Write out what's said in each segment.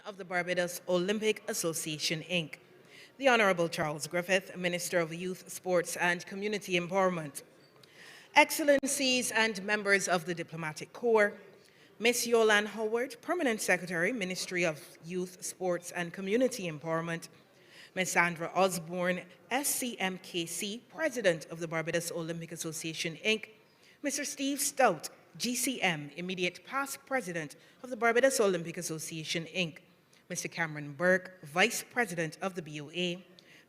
of the Barbados Olympic Association, Inc. The Honorable Charles Griffith, Minister of Youth, Sports and Community Empowerment. Excellencies and members of the Diplomatic Corps, Ms. Yolanda Howard, Permanent Secretary, Ministry of Youth, Sports and Community Empowerment. Ms. Sandra Osborne, SCMKC, President of the Barbados Olympic Association, Inc. Mr. Steve Stout, GCM, Immediate Past President of the Barbados Olympic Association, Inc. Mr. Cameron Burke, Vice President of the BOA.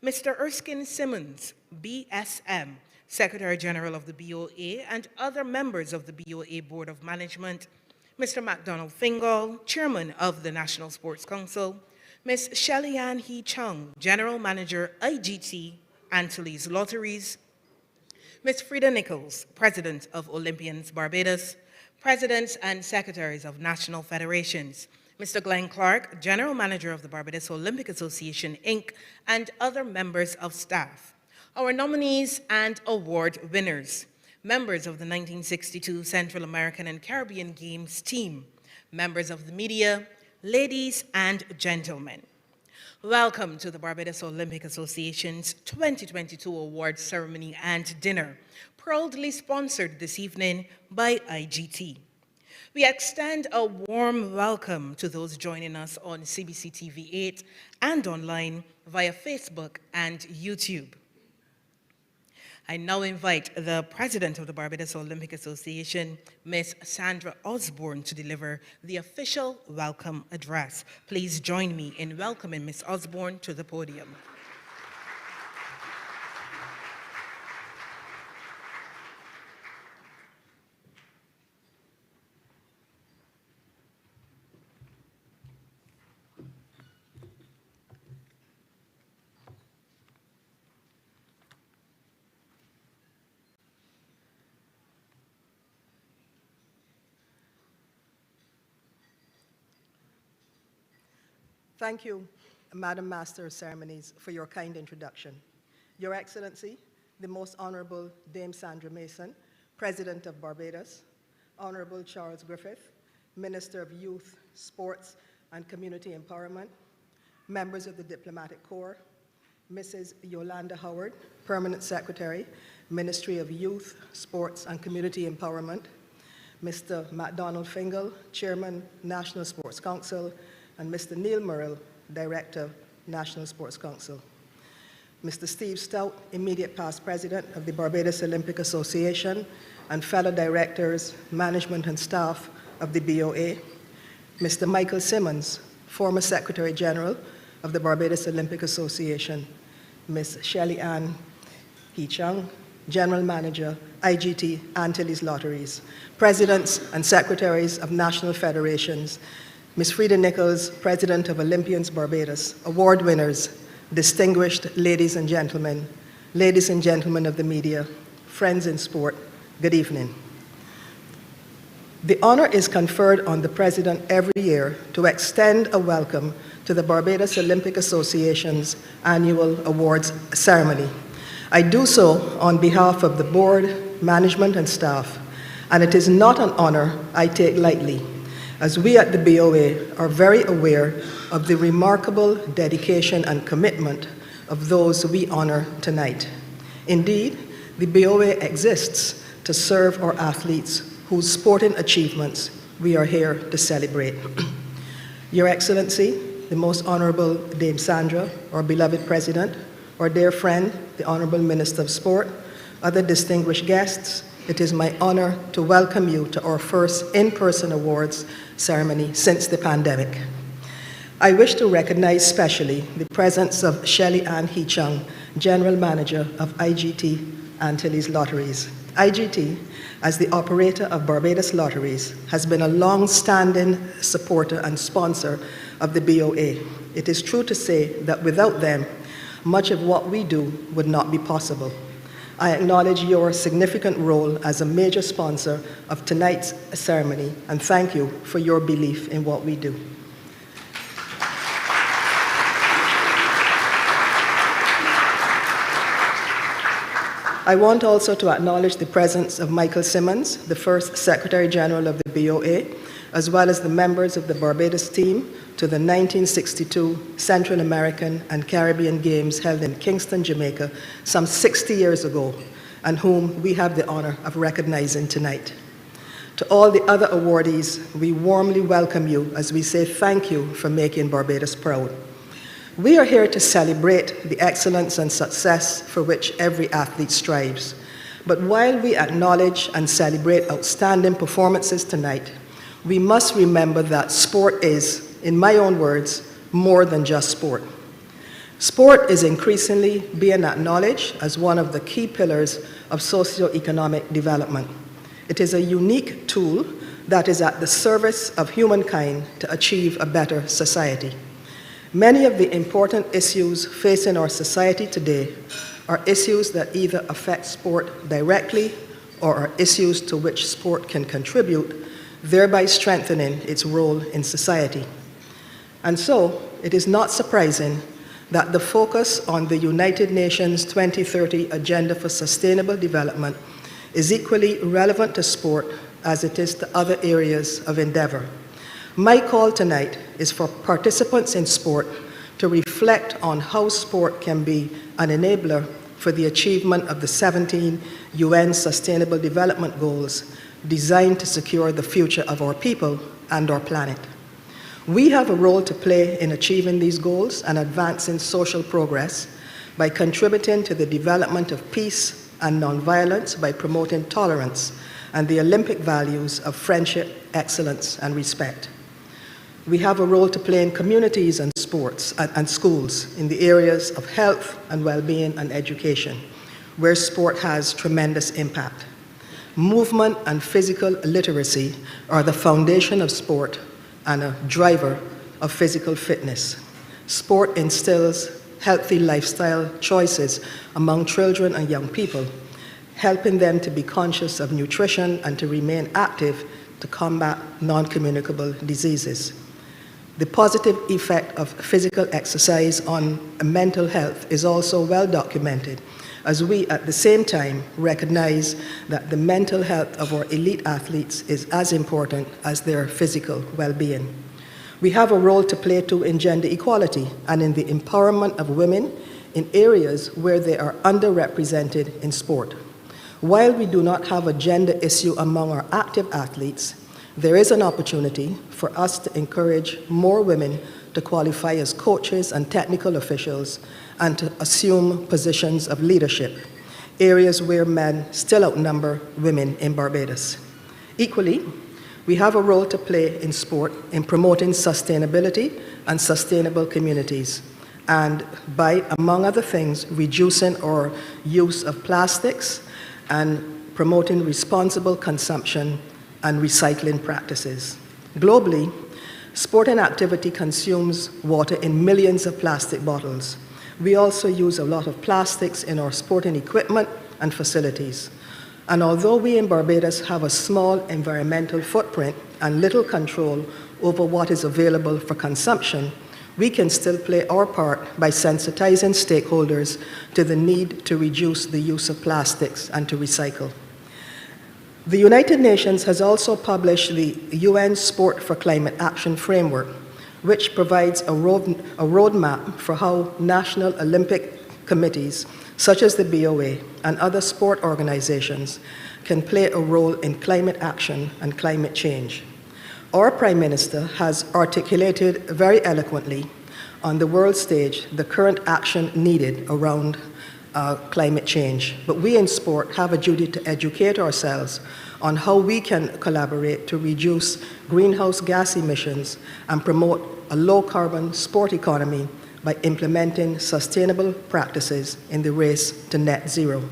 Mr. Erskine Simmons, BSM, Secretary General of the BOA, and other members of the BOA Board of Management. Mr. MacDonald Fingal, Chairman of the National Sports Council. Ms. Shelley-Ann Hee Chung, General Manager, IGT, Antilles Lotteries. Ms. Frida Nichols, President of Olympians Barbados. Presidents and Secretaries of National Federations. Mr. Glenn Clark, General Manager of the Barbados Olympic Association, Inc., and other members of staff. Our nominees and award winners. Members of the 1962 Central American and Caribbean Games team. Members of the media, ladies and gentlemen. Welcome to the Barbados Olympic Association's 2022 awards ceremony and dinner, proudly sponsored this evening by IGT. We extend a warm welcome to those joining us on CBC TV 8 and online via Facebook and YouTube. I now invite the President of the Barbados Olympic Association, Ms. Sandra Osborne, to deliver the official welcome address. Please join me in welcoming Ms. Osborne to the podium. Thank you, Madam Master of Ceremonies, for your kind introduction. Your Excellency, the Most Honorable Dame Sandra Mason, President of Barbados, Honorable Charles Griffith, Minister of Youth, Sports and Community Empowerment, members of the Diplomatic Corps, Mrs. Yolanda Howard, Permanent Secretary, Ministry of Youth, Sports and Community Empowerment, Mr. MacDonald Fingal, Chairman, National Sports Council, and Mr. Neil Murrell, Director, National Sports Council. Mr. Steve Stout, Immediate Past President of the Barbados Olympic Association, and fellow directors, management and staff of the BOA. Mr. Michael Simmons, former Secretary General of the Barbados Olympic Association. Ms. Shelley-Ann Hee Chung, General Manager, IGT Antilles Lotteries. Presidents and Secretaries of National Federations. Ms. Frida Nichols, President of Olympians Barbados, award winners, distinguished ladies and gentlemen of the media, friends in sport, good evening. The honor is conferred on the President every year to extend a welcome to the Barbados Olympic Association's annual awards ceremony. I do so on behalf of the board, management, and staff, and it is not an honor I take lightly, as we at the BOA are very aware of the remarkable dedication and commitment of those we honor tonight. Indeed, the BOA exists to serve our athletes whose sporting achievements we are here to celebrate. Your Excellency, the Most Honorable Dame Sandra, our beloved President, our dear friend, the Honorable Minister of Sport, other distinguished guests, it is my honor to welcome you to our first in-person awards ceremony since the pandemic. I wish to recognize specially the presence of Shelley-Ann Hee Chung, General Manager of IGT Antilles Lotteries. IGT, as the operator of Barbados Lotteries, has been a long-standing supporter and sponsor of the BOA. It is true to say that without them, much of what we do would not be possible. I acknowledge your significant role as a major sponsor of tonight's ceremony, and thank you for your belief in what we do. I want also to acknowledge the presence of Michael Simmons, the first Secretary General of the BOA, as well as the members of the Barbados team, to the 1962 Central American and Caribbean Games held in Kingston, Jamaica, some 60 years ago, and whom we have the honor of recognizing tonight. To all the other awardees, we warmly welcome you as we say thank you for making Barbados proud. We are here to celebrate the excellence and success for which every athlete strives. But while we acknowledge and celebrate outstanding performances tonight, we must remember that sport is, in my own words, more than just sport. Sport is increasingly being acknowledged as one of the key pillars of socio-economic development. It is a unique tool that is at the service of humankind to achieve a better society. Many of the important issues facing our society today are issues that either affect sport directly or are issues to which sport can contribute, thereby strengthening its role in society. And so, it is not surprising that the focus on the United Nations 2030 Agenda for Sustainable Development is equally relevant to sport as it is to other areas of endeavor. My call tonight is for participants in sport to reflect on how sport can be an enabler for the achievement of the 17 UN Sustainable Development Goals designed to secure the future of our people and our planet. We have a role to play in achieving these goals and advancing social progress by contributing to the development of peace and nonviolence by promoting tolerance and the Olympic values of friendship, excellence, and respect. We have a role to play in communities and sports and schools in the areas of health and well-being and education, where sport has tremendous impact. Movement and physical literacy are the foundation of sport and a driver of physical fitness. Sport instills healthy lifestyle choices among children and young people, helping them to be conscious of nutrition and to remain active to combat non-communicable diseases. The positive effect of physical exercise on mental health is also well documented, as we at the same time recognize that the mental health of our elite athletes is as important as their physical well-being. We have a role to play too in gender equality and in the empowerment of women in areas where they are underrepresented in sport. While we do not have a gender issue among our active athletes, there is an opportunity for us to encourage more women to qualify as coaches and technical officials and to assume positions of leadership, areas where men still outnumber women in Barbados. Equally, we have a role to play in sport in promoting sustainability and sustainable communities, and by, among other things, reducing our use of plastics and promoting responsible consumption and recycling practices. Globally, sporting activity consumes water in millions of plastic bottles. We also use a lot of plastics in our sporting equipment and facilities. And although we in Barbados have a small environmental footprint and little control over what is available for consumption, we can still play our part by sensitizing stakeholders to the need to reduce the use of plastics and to recycle. The United Nations has also published the UN Sport for Climate Action Framework, which provides a roadmap for how national Olympic committees, such as the BOA and other sport organizations, can play a role in climate action and climate change. Our Prime Minister has articulated very eloquently on the world stage the current action needed around climate change. But we in sport have a duty to educate ourselves on how we can collaborate to reduce greenhouse gas emissions and promote a low-carbon sport economy by implementing sustainable practices in the race to net zero.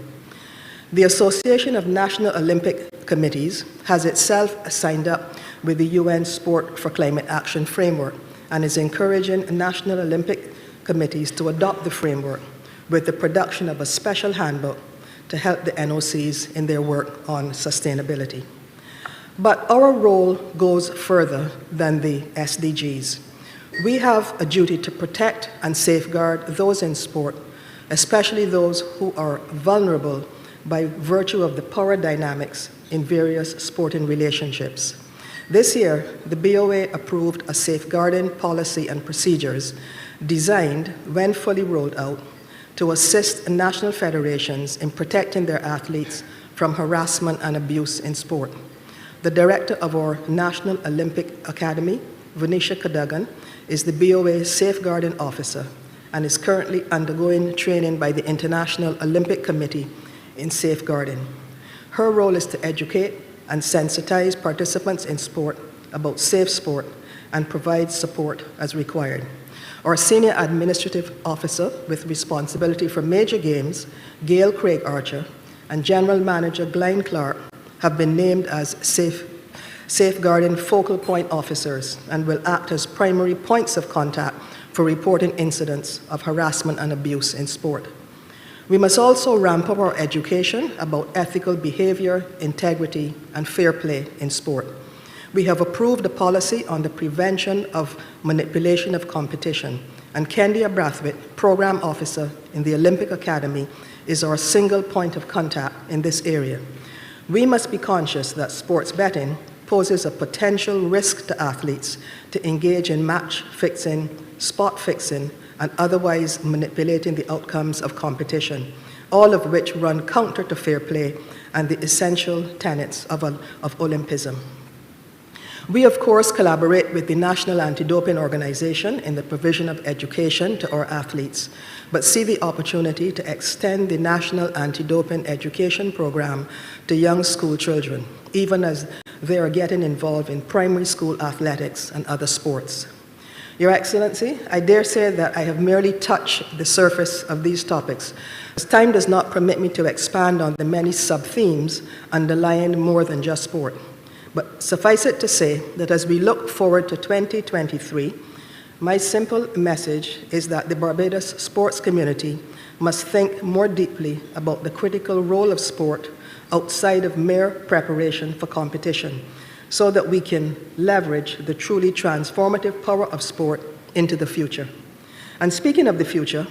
The Association of National Olympic Committees has itself signed up with the UN Sport for Climate Action Framework and is encouraging national Olympic committees to adopt the framework with the production of a special handbook to help the NOCs in their work on sustainability. But our role goes further than the SDGs. We have a duty to protect and safeguard those in sport, especially those who are vulnerable by virtue of the power dynamics in various sporting relationships. This year, the BOA approved a safeguarding policy and procedures designed, when fully rolled out, to assist national federations in protecting their athletes from harassment and abuse in sport. The director of our National Olympic Academy, Venetia Cadogan, is the BOA safeguarding officer and is currently undergoing training by the International Olympic Committee in safeguarding. Her role is to educate and sensitize participants in sport about safe sport and provide support as required. Our senior administrative officer with responsibility for major games, Gail Craig Archer, and General Manager Glenn Clark have been named as safeguarding focal point officers and will act as primary points of contact for reporting incidents of harassment and abuse in sport. We must also ramp up our education about ethical behavior, integrity, and fair play in sport. We have approved a policy on the prevention of manipulation of competition, and Kendia Brathwaite, Program Officer in the Olympic Academy, is our single point of contact in this area. We must be conscious that sports betting poses a potential risk to athletes to engage in match fixing, spot fixing, and otherwise manipulating the outcomes of competition, all of which run counter to fair play and the essential tenets of Olympism. We, of course, collaborate with the National Anti-Doping Organization in the provision of education to our athletes, but see the opportunity to extend the National Anti-Doping Education Program to young school children, even as they are getting involved in primary school athletics and other sports. Your Excellency, I dare say that I have merely touched the surface of these topics, as time does not permit me to expand on the many sub-themes underlying more than just sport. But suffice it to say that as we look forward to 2023, my simple message is that the Barbados sports community must think more deeply about the critical role of sport outside of mere preparation for competition, so that we can leverage the truly transformative power of sport into the future. And speaking of the future,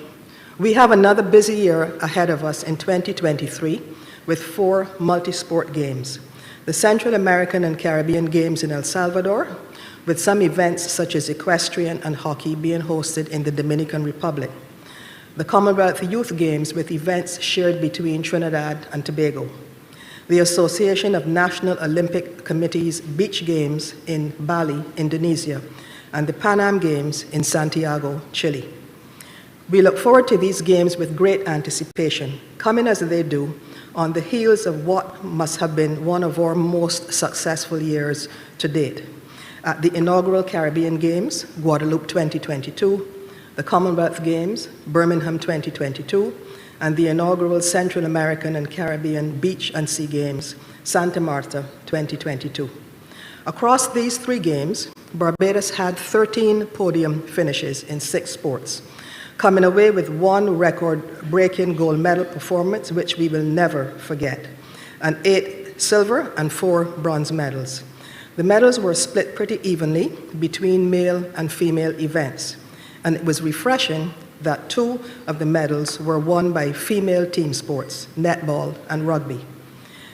we have another busy year ahead of us in 2023 with 4 multi-sport games. The Central American and Caribbean Games in El Salvador, with some events such as equestrian and hockey being hosted in the Dominican Republic. The Commonwealth Youth Games with events shared between Trinidad and Tobago. The Association of National Olympic Committees Beach Games in Bali, Indonesia, and the Pan Am Games in Santiago, Chile. We look forward to these games with great anticipation, coming as they do on the heels of what must have been one of our most successful years to date. At the inaugural Caribbean Games, Guadeloupe 2022, the Commonwealth Games, Birmingham 2022, and the inaugural Central American and Caribbean Beach and Sea Games, Santa Marta 2022. Across these 3 games, Barbados had 13 podium finishes in 6 sports, coming away with 1 record-breaking gold medal performance, which we will never forget, and 8 silver and 4 bronze medals. The medals were split pretty evenly between male and female events, and it was refreshing that 2 of the medals were won by female team sports, netball and rugby.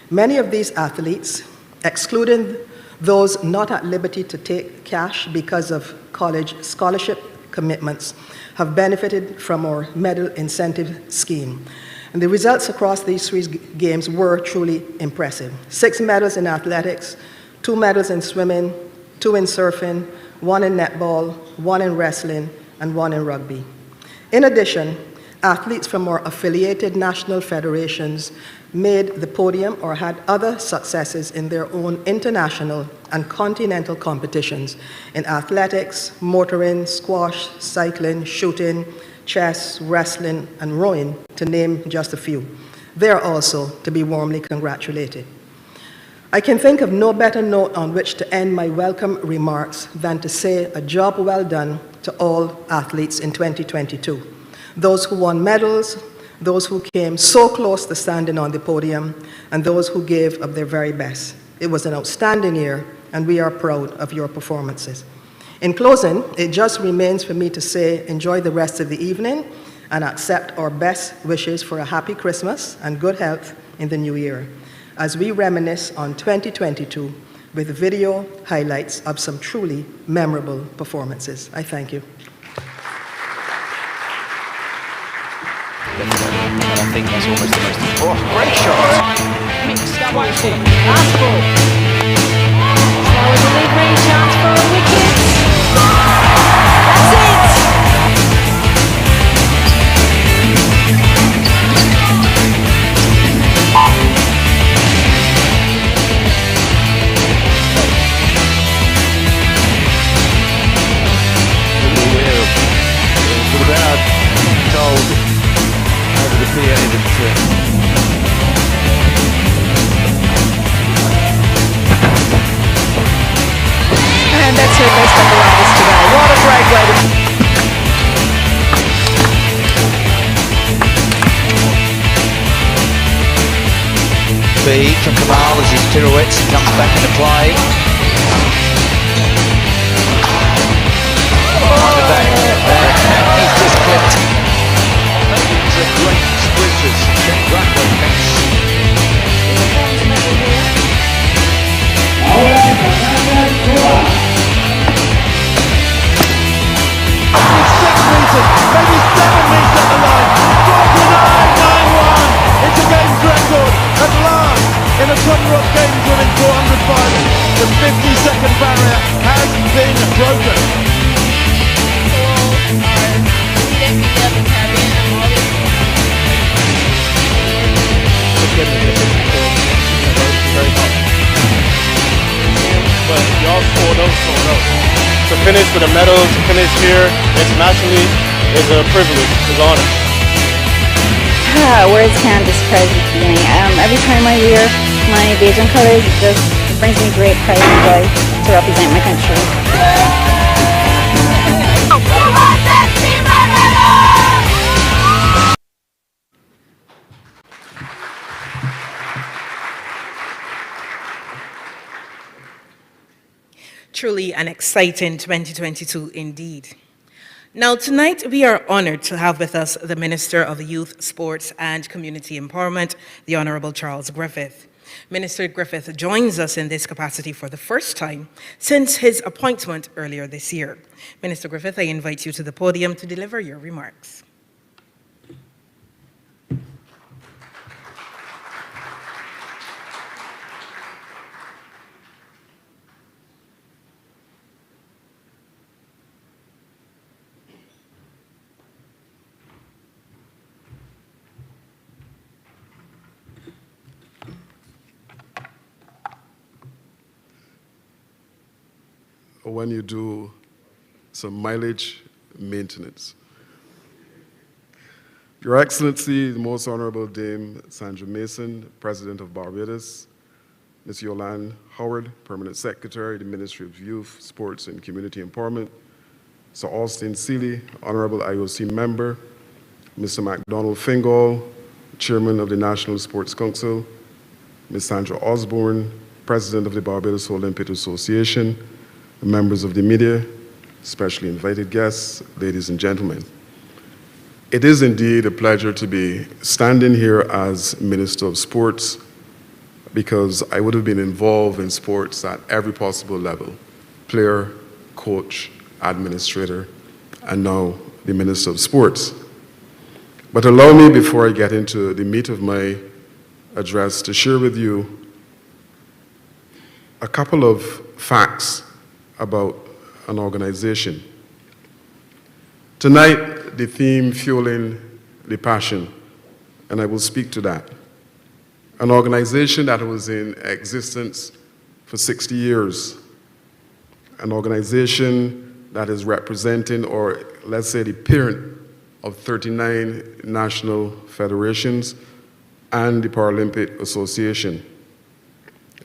Many of these athletes, excluding those not at liberty to take cash because of college scholarship commitments, have benefited from our medal incentive scheme. And the results across these 3 games were truly impressive. 6 medals in athletics, 2 medals in swimming, 2 in surfing, 1 in netball, 1 in wrestling, and 1 in rugby. In addition, athletes from our affiliated national federations made the podium or had other successes in their own international and continental competitions in athletics, motoring, squash, cycling, shooting, chess, wrestling, and rowing, to name just a few. They are also to be warmly congratulated. I can think of no better note on which to end my welcome remarks than to say a job well done to all athletes in 2022. Those who won medals, those who came so close to standing on the podium, and those who gave of their very best. It was an outstanding year, and we are proud of your performances. In closing, it just remains for me to say enjoy the rest of the evening and accept our best wishes for a happy Christmas and good health in the new year. As we reminisce on 2022, with video highlights of some truly memorable performances. I thank you. And I think that's almost the most important. Great shot. Mixed double. Last ball. Now a delivery chance for a wicket. That's it. We're about told over the PA that and that's her best on the longest today. What a great way to... Speed from Kamal as his pirouettes comes back into play. He's just clipped. These are great sprinters. Maybe 7 metres at the line. 49.91. It's a games record at last in a Commonwealth Games winning 400 final. The 50-second barrier has been broken. But y'all scored those. To finish with a medal, to finish here internationally is a privilege, is an honor. Words can't describe the feeling. Every time I wear my Bajan colors, it brings me great pride and joy to represent my country. Truly an exciting 2022 indeed. Now tonight we are honored to have with us the Minister of Youth, Sports and Community Empowerment, the Honourable Charles Griffith. Minister Griffith joins us in this capacity for the first time since his appointment earlier this year. Minister Griffith, I invite you to the podium to deliver your remarks. When you do some mileage maintenance. Your Excellency, the Most Honorable Dame Sandra Mason, President of Barbados, Ms. Yolande Howard, Permanent Secretary, the Ministry of Youth, Sports and Community Empowerment, Sir Austin Seeley, Honorable IOC Member, Mr. MacDonald Fingal, Chairman of the National Sports Council, Ms. Sandra Osborne, President of the Barbados Olympic Association, members of the media, especially invited guests, ladies and gentlemen. It is indeed a pleasure to be standing here as Minister of Sports because I would have been involved in sports at every possible level, player, coach, administrator, and now the Minister of Sports. But allow me, before I get into the meat of my address, to share with you a couple of facts about an organization. Tonight, the theme, Fueling the Passion, and I will speak to that. An organization that was in existence for 60 years. An organization that is representing, or let's say the parent of 39 national federations and the Paralympic Association.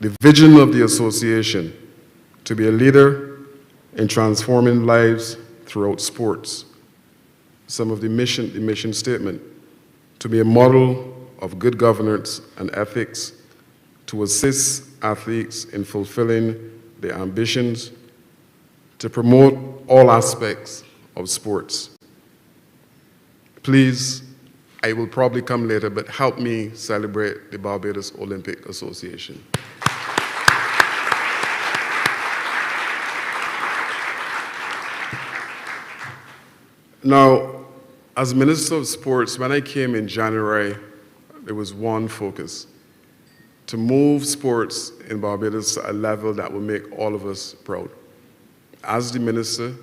The vision of the association to be a leader in transforming lives throughout sports. Some of the mission statement, to be a model of good governance and ethics, to assist athletes in fulfilling their ambitions, to promote all aspects of sports. Please, I will probably come later, but help me celebrate the Barbados Olympic Association. Now, as Minister of Sports, when I came in January, there was one focus: to move sports in Barbados to a level that will make all of us proud. As the Minister,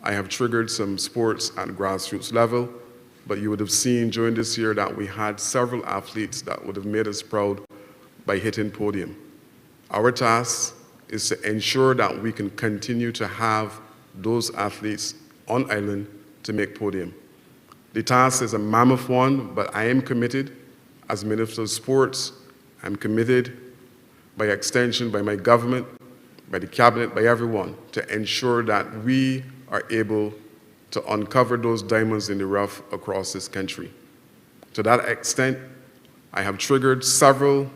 I have triggered some sports at grassroots level, but you would have seen during this year that we had several athletes that would have made us proud by hitting podium. Our task is to ensure that we can continue to have those athletes on island to make podium. The task is a mammoth one, but I am committed as Minister of Sports. I'm committed by extension by my government, by the cabinet, by everyone, to ensure that we are able to uncover those diamonds in the rough across this country. To that extent, I have triggered several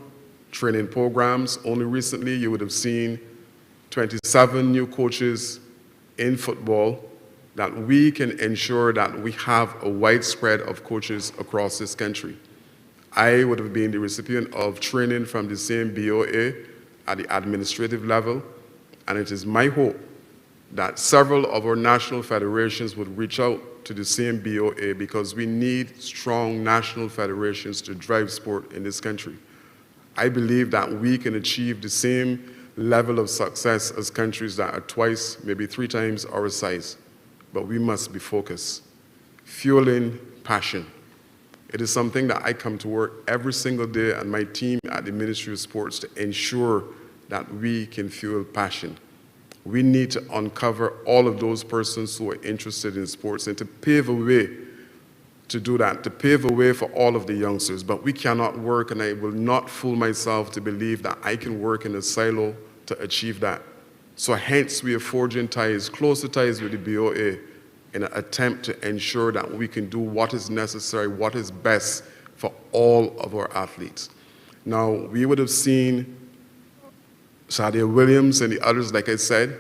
training programs. Only recently, you would have seen 27 new coaches in football, that we can ensure that we have a widespread of coaches across this country. I would have been the recipient of training from the same BOA at the administrative level, and it is my hope that several of our national federations would reach out to the same BOA, because we need strong national federations to drive sport in this country. I believe that we can achieve the same level of success as countries that are twice, maybe 3 times our size, but we must be focused. Fueling passion. It is something that I come to work every single day, and my team at the Ministry of Sports, to ensure that we can fuel passion. We need to uncover all of those persons who are interested in sports and to pave a way to do that, to pave a way for all of the youngsters. But we cannot work, and I will not fool myself to believe that I can work in a silo to achieve that. So hence we are forging ties, closer ties with the BOA, in an attempt to ensure that we can do what is necessary, what is best for all of our athletes. Now, we would have seen Sadia Williams and the others, like I said,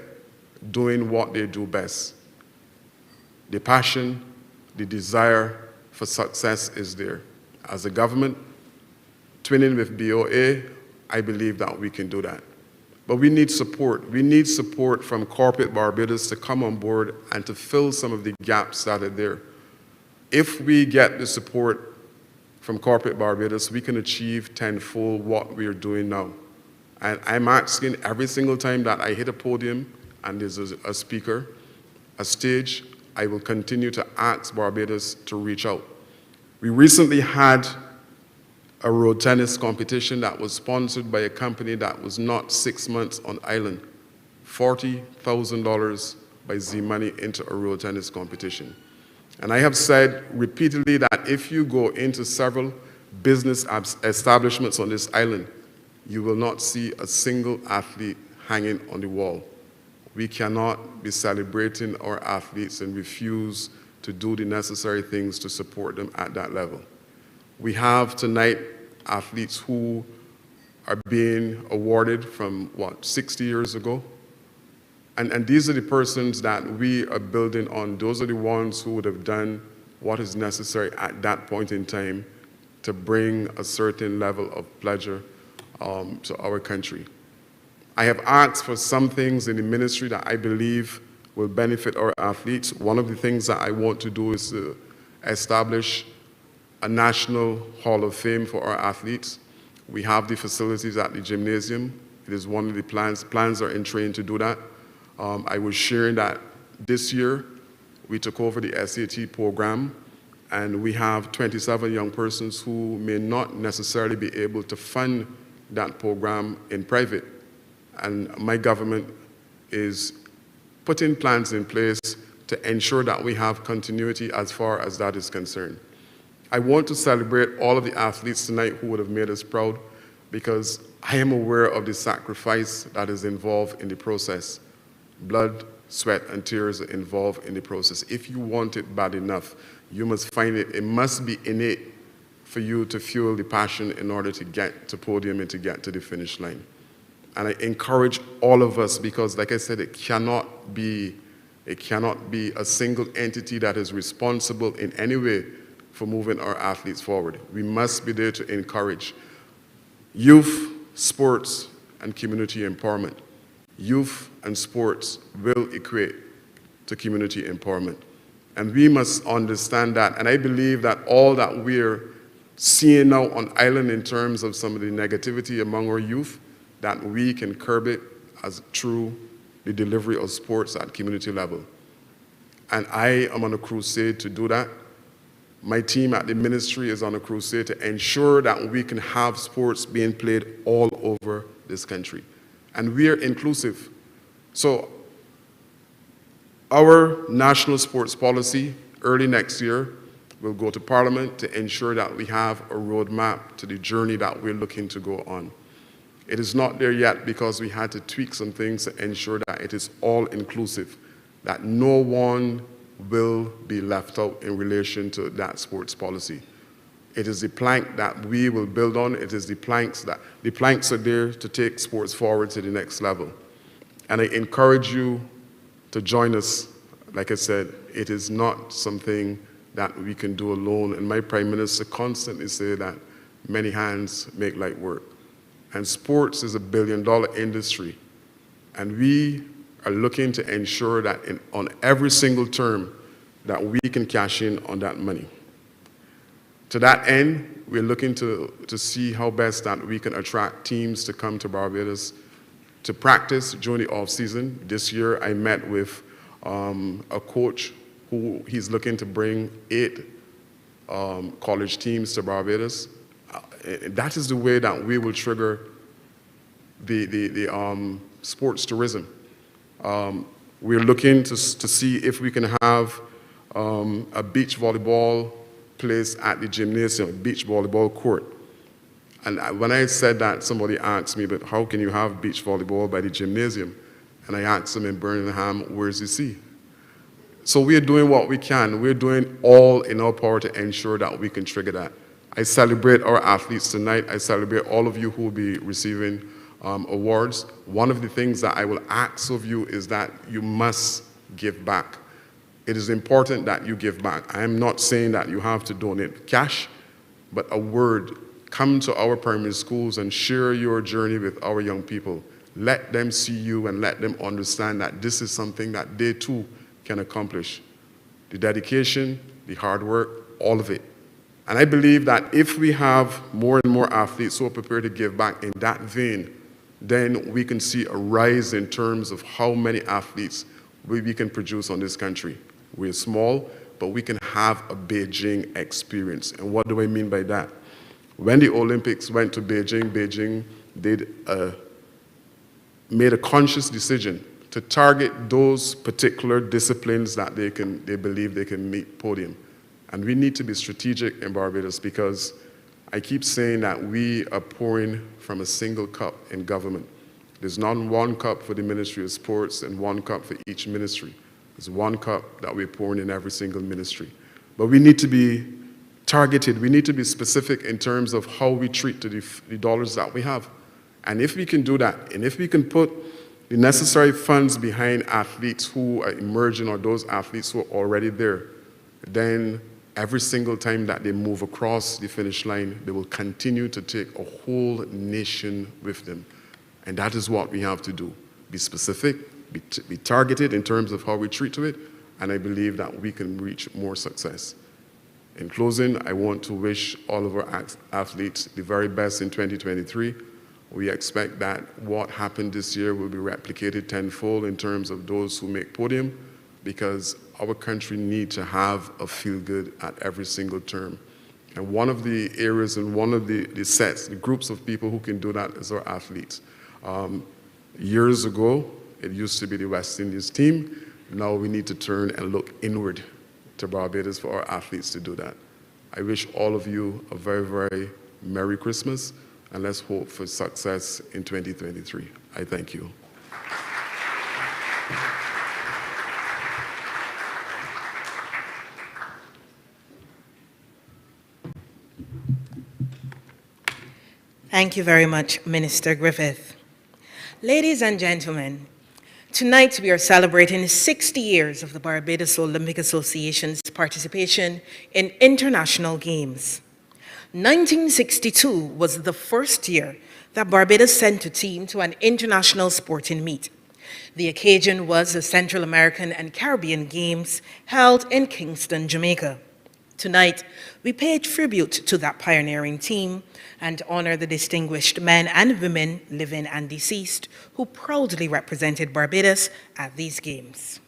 doing what they do best. The passion, the desire for success is there. As a government, twinning with BOA, I believe that we can do that. But we need support. We need support from corporate Barbados to come on board and to fill some of the gaps that are there. If we get the support from corporate Barbados, we can achieve tenfold what we are doing now. And I'm asking every single time that I hit a podium and there's a speaker, a stage, I will continue to ask Barbados to reach out. We recently had a road tennis competition that was sponsored by a company that was not 6 months on island. $40,000 by Z-Money into a road tennis competition. And I have said repeatedly that if you go into several business establishments on this island, you will not see a single athlete hanging on the wall. We cannot be celebrating our athletes and refuse to do the necessary things to support them at that level. We have tonight athletes who are being awarded from, 60 years ago? And these are the persons that we are building on. Those are the ones who would have done what is necessary at that point in time to bring a certain level of pleasure to our country. I have asked for some things in the ministry that I believe will benefit our athletes. One of the things that I want to do is to establish a national hall of fame for our athletes. We have the facilities at the gymnasium. It is one of the plans. Plans are in train to do that. I was sharing that this year we took over the SAT program, and we have 27 young persons who may not necessarily be able to fund that program in private. And my government is putting plans in place to ensure that we have continuity as far as that is concerned. I want to celebrate all of the athletes tonight who would have made us proud, because I am aware of the sacrifice that is involved in the process. Blood, sweat, and tears are involved in the process. If you want it bad enough, you must find it. It must be innate for you to fuel the passion in order to get to podium and to get to the finish line. And I encourage all of us, because like I said, it cannot be a single entity that is responsible in any way for moving our athletes forward. We must be there to encourage youth, sports, and community empowerment. Youth and sports will equate to community empowerment. And we must understand that. And I believe that all that we're seeing now on island in terms of some of the negativity among our youth, that we can curb it as through the delivery of sports at community level. And I am on a crusade to do that. My team at the ministry is on a crusade to ensure that we can have sports being played all over this country. And we are inclusive. So our national sports policy early next year will go to Parliament to ensure that we have a roadmap to the journey that we're looking to go on. It is not there yet because we had to tweak some things to ensure that it is all inclusive, that no one will be left out in relation to that sports policy. It is the plank that we will build on. It is the planks are there to take sports forward to the next level. And I encourage you to join us. Like I said, it is not something that we can do alone. And my Prime Minister constantly says that many hands make light work. And sports is $1 billion industry. And we are looking to ensure that on every single term that we can cash in on that money. To that end, we're looking to see how best that we can attract teams to come to Barbados to practice during the off-season. This year, I met with a coach who he's looking to bring 8 college teams to Barbados. That is the way that we will trigger the sports tourism. We're looking to see if we can have a beach volleyball place at the gymnasium, a beach volleyball court. And when I said that, somebody asked me, but how can you have beach volleyball by the gymnasium? And I asked them in Birmingham, where's the sea? So we're doing what we can. We're doing all in our power to ensure that we can trigger that. I celebrate our athletes tonight. I celebrate all of you who will be receiving awards. One of the things that I will ask of you is that you must give back. It is important that you give back. I am not saying that you have to donate cash, but a word. Come to our primary schools and share your journey with our young people. Let them see you and let them understand that this is something that they too can accomplish. The dedication, the hard work, all of it. And I believe that if we have more and more athletes who are prepared to give back in that vein, then we can see a rise in terms of how many athletes we can produce on this country. We're small, but we can have a Beijing experience. And what do I mean by that? When the Olympics went to Beijing, Beijing made a conscious decision to target those particular disciplines that they believe they can meet podium. And we need to be strategic in Barbados because I keep saying that we are pouring from a single cup in government. There's not one cup for the Ministry of Sports and one cup for each ministry. There's one cup that we're pouring in every single ministry. But we need to be targeted. We need to be specific in terms of how we treat the dollars that we have. And if we can do that, and if we can put the necessary funds behind athletes who are emerging or those athletes who are already there, then every single time that they move across the finish line, they will continue to take a whole nation with them. And that is what we have to do. Be specific, be targeted in terms of how we treat to it, and I believe that we can reach more success. In closing, I want to wish all of our athletes the very best in 2023. We expect that what happened this year will be replicated tenfold in terms of those who make podium, because our country needs to have a feel-good at every single term. And one of the areas and one of the sets, the groups of people who can do that is our athletes. Years ago, it used to be the West Indies team. Now we need to turn and look inward to Barbados for our athletes to do that. I wish all of you a very, very Merry Christmas, and let's hope for success in 2023. I thank you. Thank you very much, Minister Griffith. Ladies and gentlemen, tonight we are celebrating 60 years of the Barbados Olympic Association's participation in international games. 1962 was the first year that Barbados sent a team to an international sporting meet. The occasion was the Central American and Caribbean Games held in Kingston, Jamaica. Tonight, we pay tribute to that pioneering team and honor the distinguished men and women, living and deceased, who proudly represented Barbados at these games.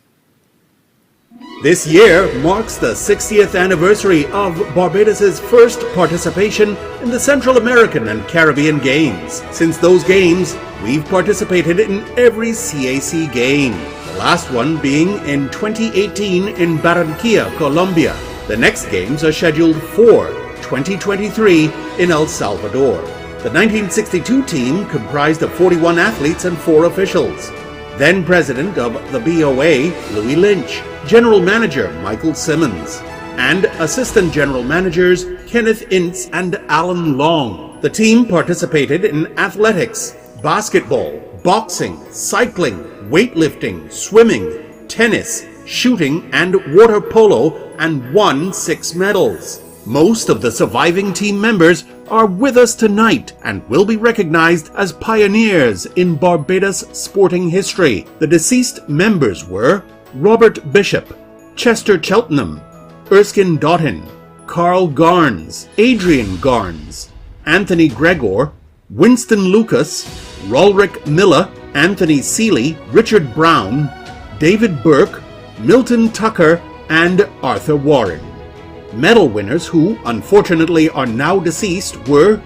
This year marks the 60th anniversary of Barbados' first participation in the Central American and Caribbean Games. Since those games, we've participated in every CAC game, the last one being in 2018 in Barranquilla, Colombia. The next games are scheduled for 2023 in El Salvador. The 1962 team comprised of 41 athletes and 4 officials. Then President of the BOA, Louis Lynch, General Manager Michael Simmons, and Assistant General Managers Kenneth Ince and Alan Long. The team participated in athletics, basketball, boxing, cycling, weightlifting, swimming, tennis, shooting, and water polo, and won 6 medals. Most of the surviving team members are with us tonight and will be recognized as pioneers in Barbados sporting history. The deceased members were Robert Bishop, Chester Cheltenham, Erskine Doughton, Carl Garnes, Adrian Garnes, Anthony Gregor, Winston Lucas, Rolric Miller, Anthony Seeley, Richard Brown, David Burke, Milton Tucker, and Arthur Warren. Medal winners who, unfortunately, are now deceased were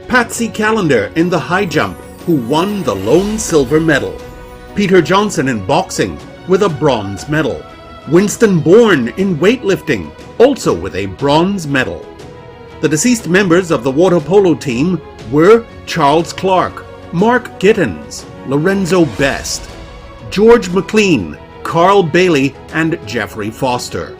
Patsy Callender in the high jump, who won the lone silver medal, Peter Johnson in boxing with a bronze medal, Winston Bourne in weightlifting, also with a bronze medal. The deceased members of the water polo team were Charles Clark, Mark Gittins, Lorenzo Best, George McLean, Carl Bailey, and Jeffrey Foster.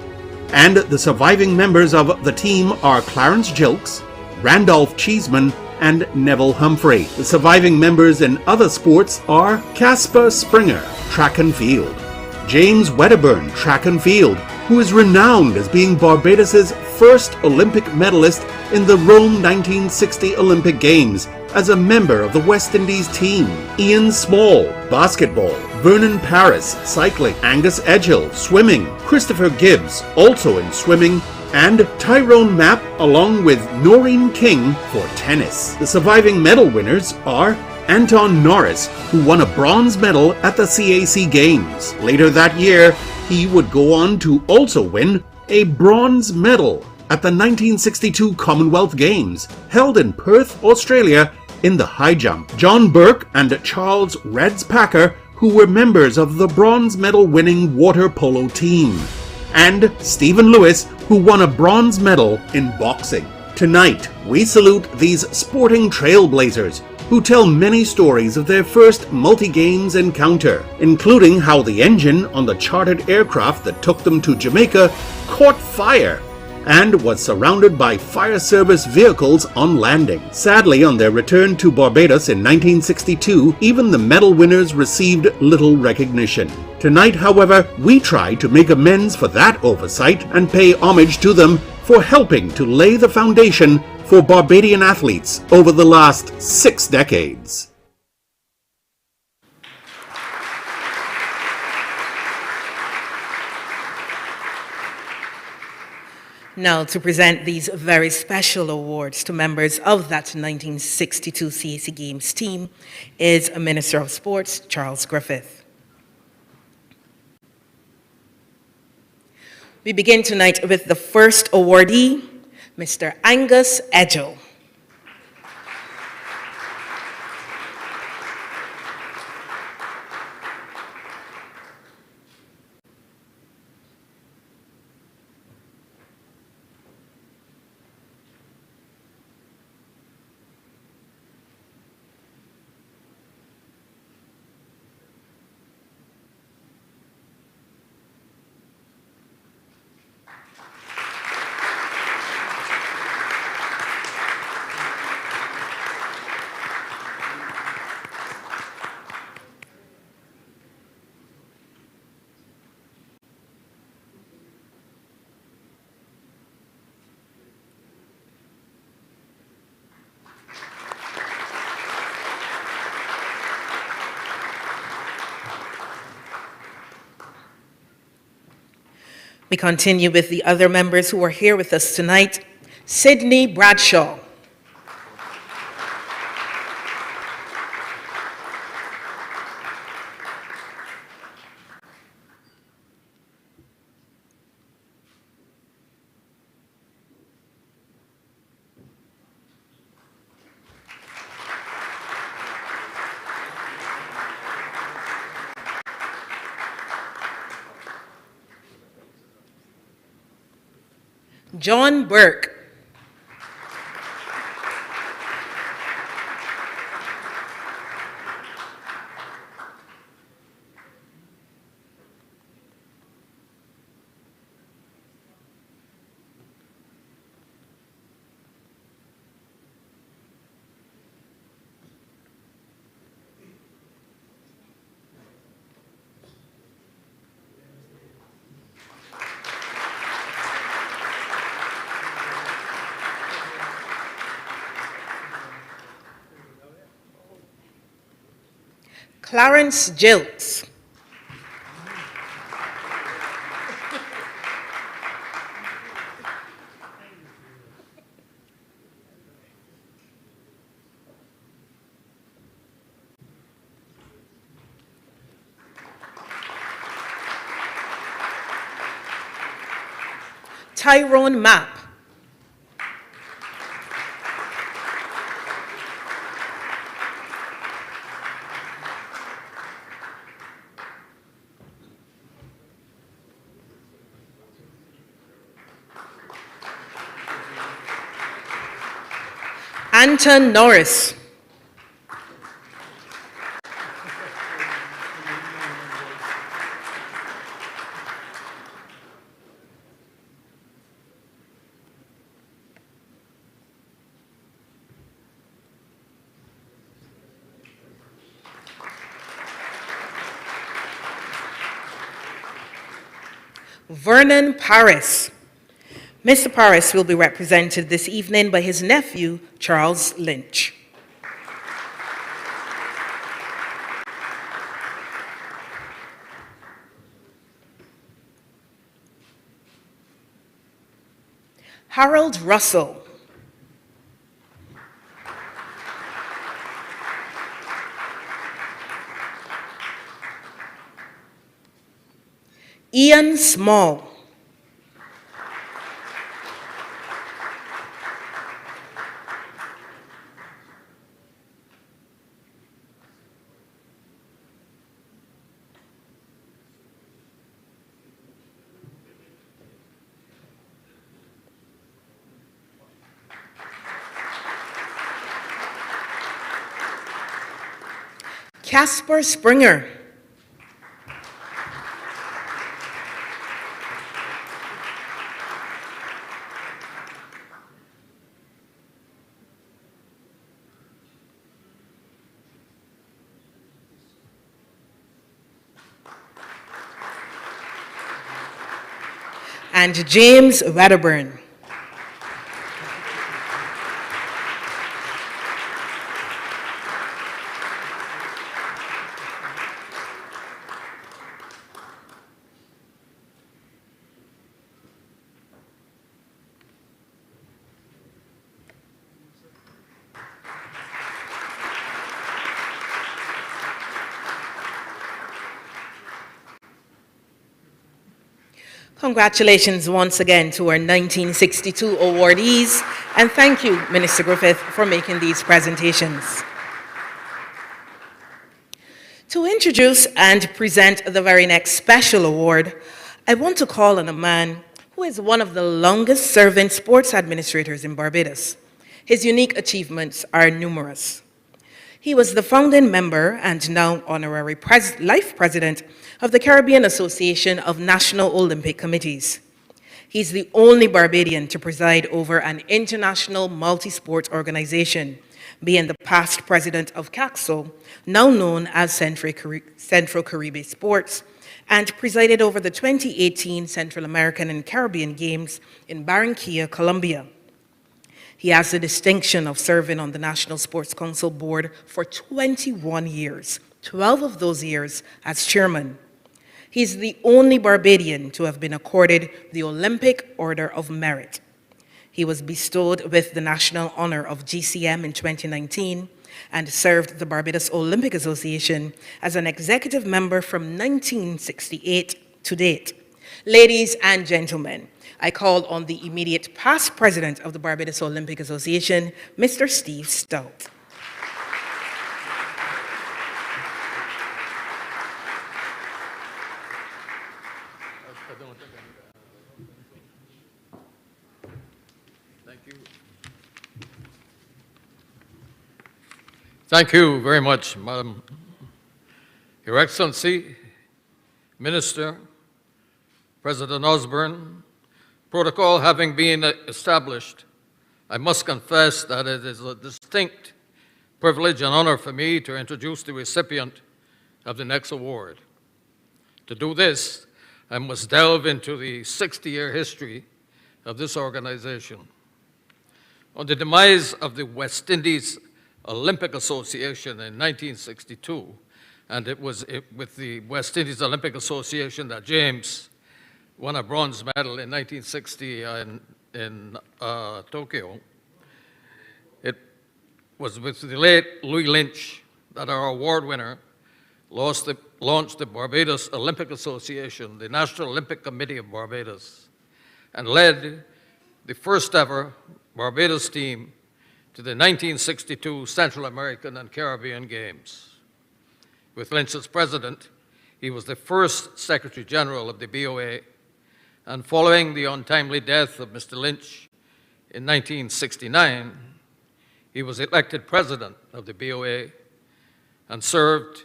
And the surviving members of the team are Clarence Jilks, Randolph Cheeseman, and Neville Humphrey. The surviving members in other sports are Casper Springer, track and field, James Wedderburn, track and field, who is renowned as being Barbados' first Olympic medalist in the Rome 1960 Olympic Games as a member of the West Indies team, Ian Small, basketball, Vernon Paris, cycling, Angus Edghill, swimming, Christopher Gibbs, also in swimming, and Tyrone Mapp along with Noreen King for tennis. The surviving medal winners are Anton Norris, who won a bronze medal at the CAC Games. Later that year, he would go on to also win a bronze medal at the 1962 Commonwealth Games, held in Perth, Australia, in the high jump. John Burke and Charles Reds Packer, who were members of the bronze medal winning water polo team, and Stephen Lewis, who won a bronze medal in boxing. Tonight, we salute these sporting trailblazers who tell many stories of their first multi-games encounter, including how the engine on the chartered aircraft that took them to Jamaica caught fire and was surrounded by fire service vehicles on landing. Sadly, on their return to Barbados in 1962, even the medal winners received little recognition. Tonight, however, we try to make amends for that oversight and pay homage to them for helping to lay the foundation for Barbadian athletes over the last 6 decades. Now, to present these very special awards to members of that 1962 CAC Games team is Minister of Sports, Charles Griffith. We begin tonight with the first awardee, Mr. Angus Edghill. We continue with the other members who are here with us tonight. Sydney Bradshaw. John Burke. Clarence Gilks. Tyrone Mapp. Anton Norris. Vernon Paris. Mr. Paris will be represented this evening by his nephew, Charles Lynch. Harold Russell. Ian Small. Casper Springer. And James Wedderburn. Congratulations once again to our 1962 awardees, and thank you, Minister Griffith, for making these presentations. To introduce and present the very next special award, I want to call on a man who is one of the longest-serving sports administrators in Barbados. His unique achievements are numerous. He was the founding member and now honorary life president of the Caribbean Association of National Olympic Committees. He's the only Barbadian to preside over an international multi-sport organization, being the past president of CACSO, now known as Centro Caribe Sports, and presided over the 2018 Central American and Caribbean Games in Barranquilla, Colombia. He has the distinction of serving on the National Sports Council Board for 21 years, 12 of those years as chairman. He is the only Barbadian to have been accorded the Olympic Order of Merit. He was bestowed with the National Honor of GCM in 2019 and served the Barbados Olympic Association as an executive member from 1968 to date. Ladies and gentlemen, I call on the immediate past president of the Barbados Olympic Association, Mr. Steve Stout. Thank you very much, Madam. Your Excellency, Minister, President Osborne, protocol having been established, I must confess that it is a distinct privilege and honor for me to introduce the recipient of the next award. To do this, I must delve into the 60-year history of this organization. On the demise of the West Indies Olympic Association in 1962, and it was with the West Indies Olympic Association that James won a bronze medal in 1960 in Tokyo. It was with the late Louis Lynch that our award winner launched the Barbados Olympic Association, the National Olympic Committee of Barbados, and led the first ever Barbados team to the 1962 Central American and Caribbean Games. With Lynch as president, he was the first Secretary General of the BOA, and following the untimely death of Mr. Lynch in 1969, he was elected president of the BOA and served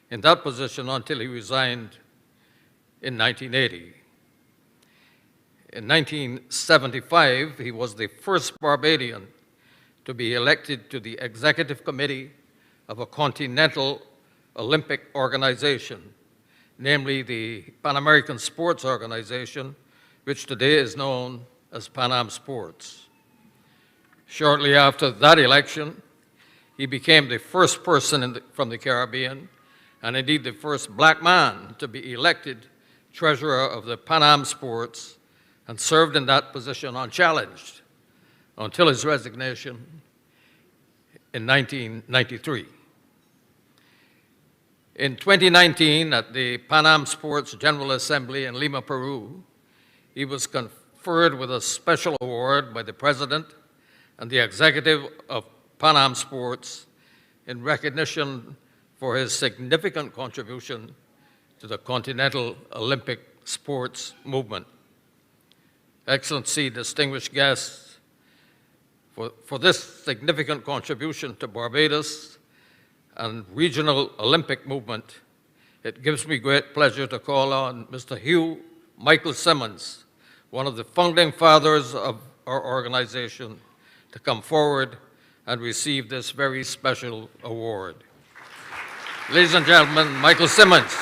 in that position until he resigned in 1980. In 1975, he was the first Barbadian to be elected to the executive committee of a continental Olympic organization, namely the Pan American Sports Organization, which today is known as Pan Am Sports. Shortly after that election, he became the first person from the Caribbean, and indeed the first black man to be elected treasurer of the Pan Am Sports, and served in that position unchallenged until his resignation in 1993. In 2019, at the Pan Am Sports General Assembly in Lima, Peru, he was conferred with a special award by the President and the Executive of Pan Am Sports in recognition for his significant contribution to the continental Olympic sports movement. Excellency, distinguished guests, for this significant contribution to Barbados and regional Olympic movement, it gives me great pleasure to call on Mr. Hugh Michael Simmons, one of the founding fathers of our organization, to come forward and receive this very special award. Ladies and gentlemen, Michael Simmons.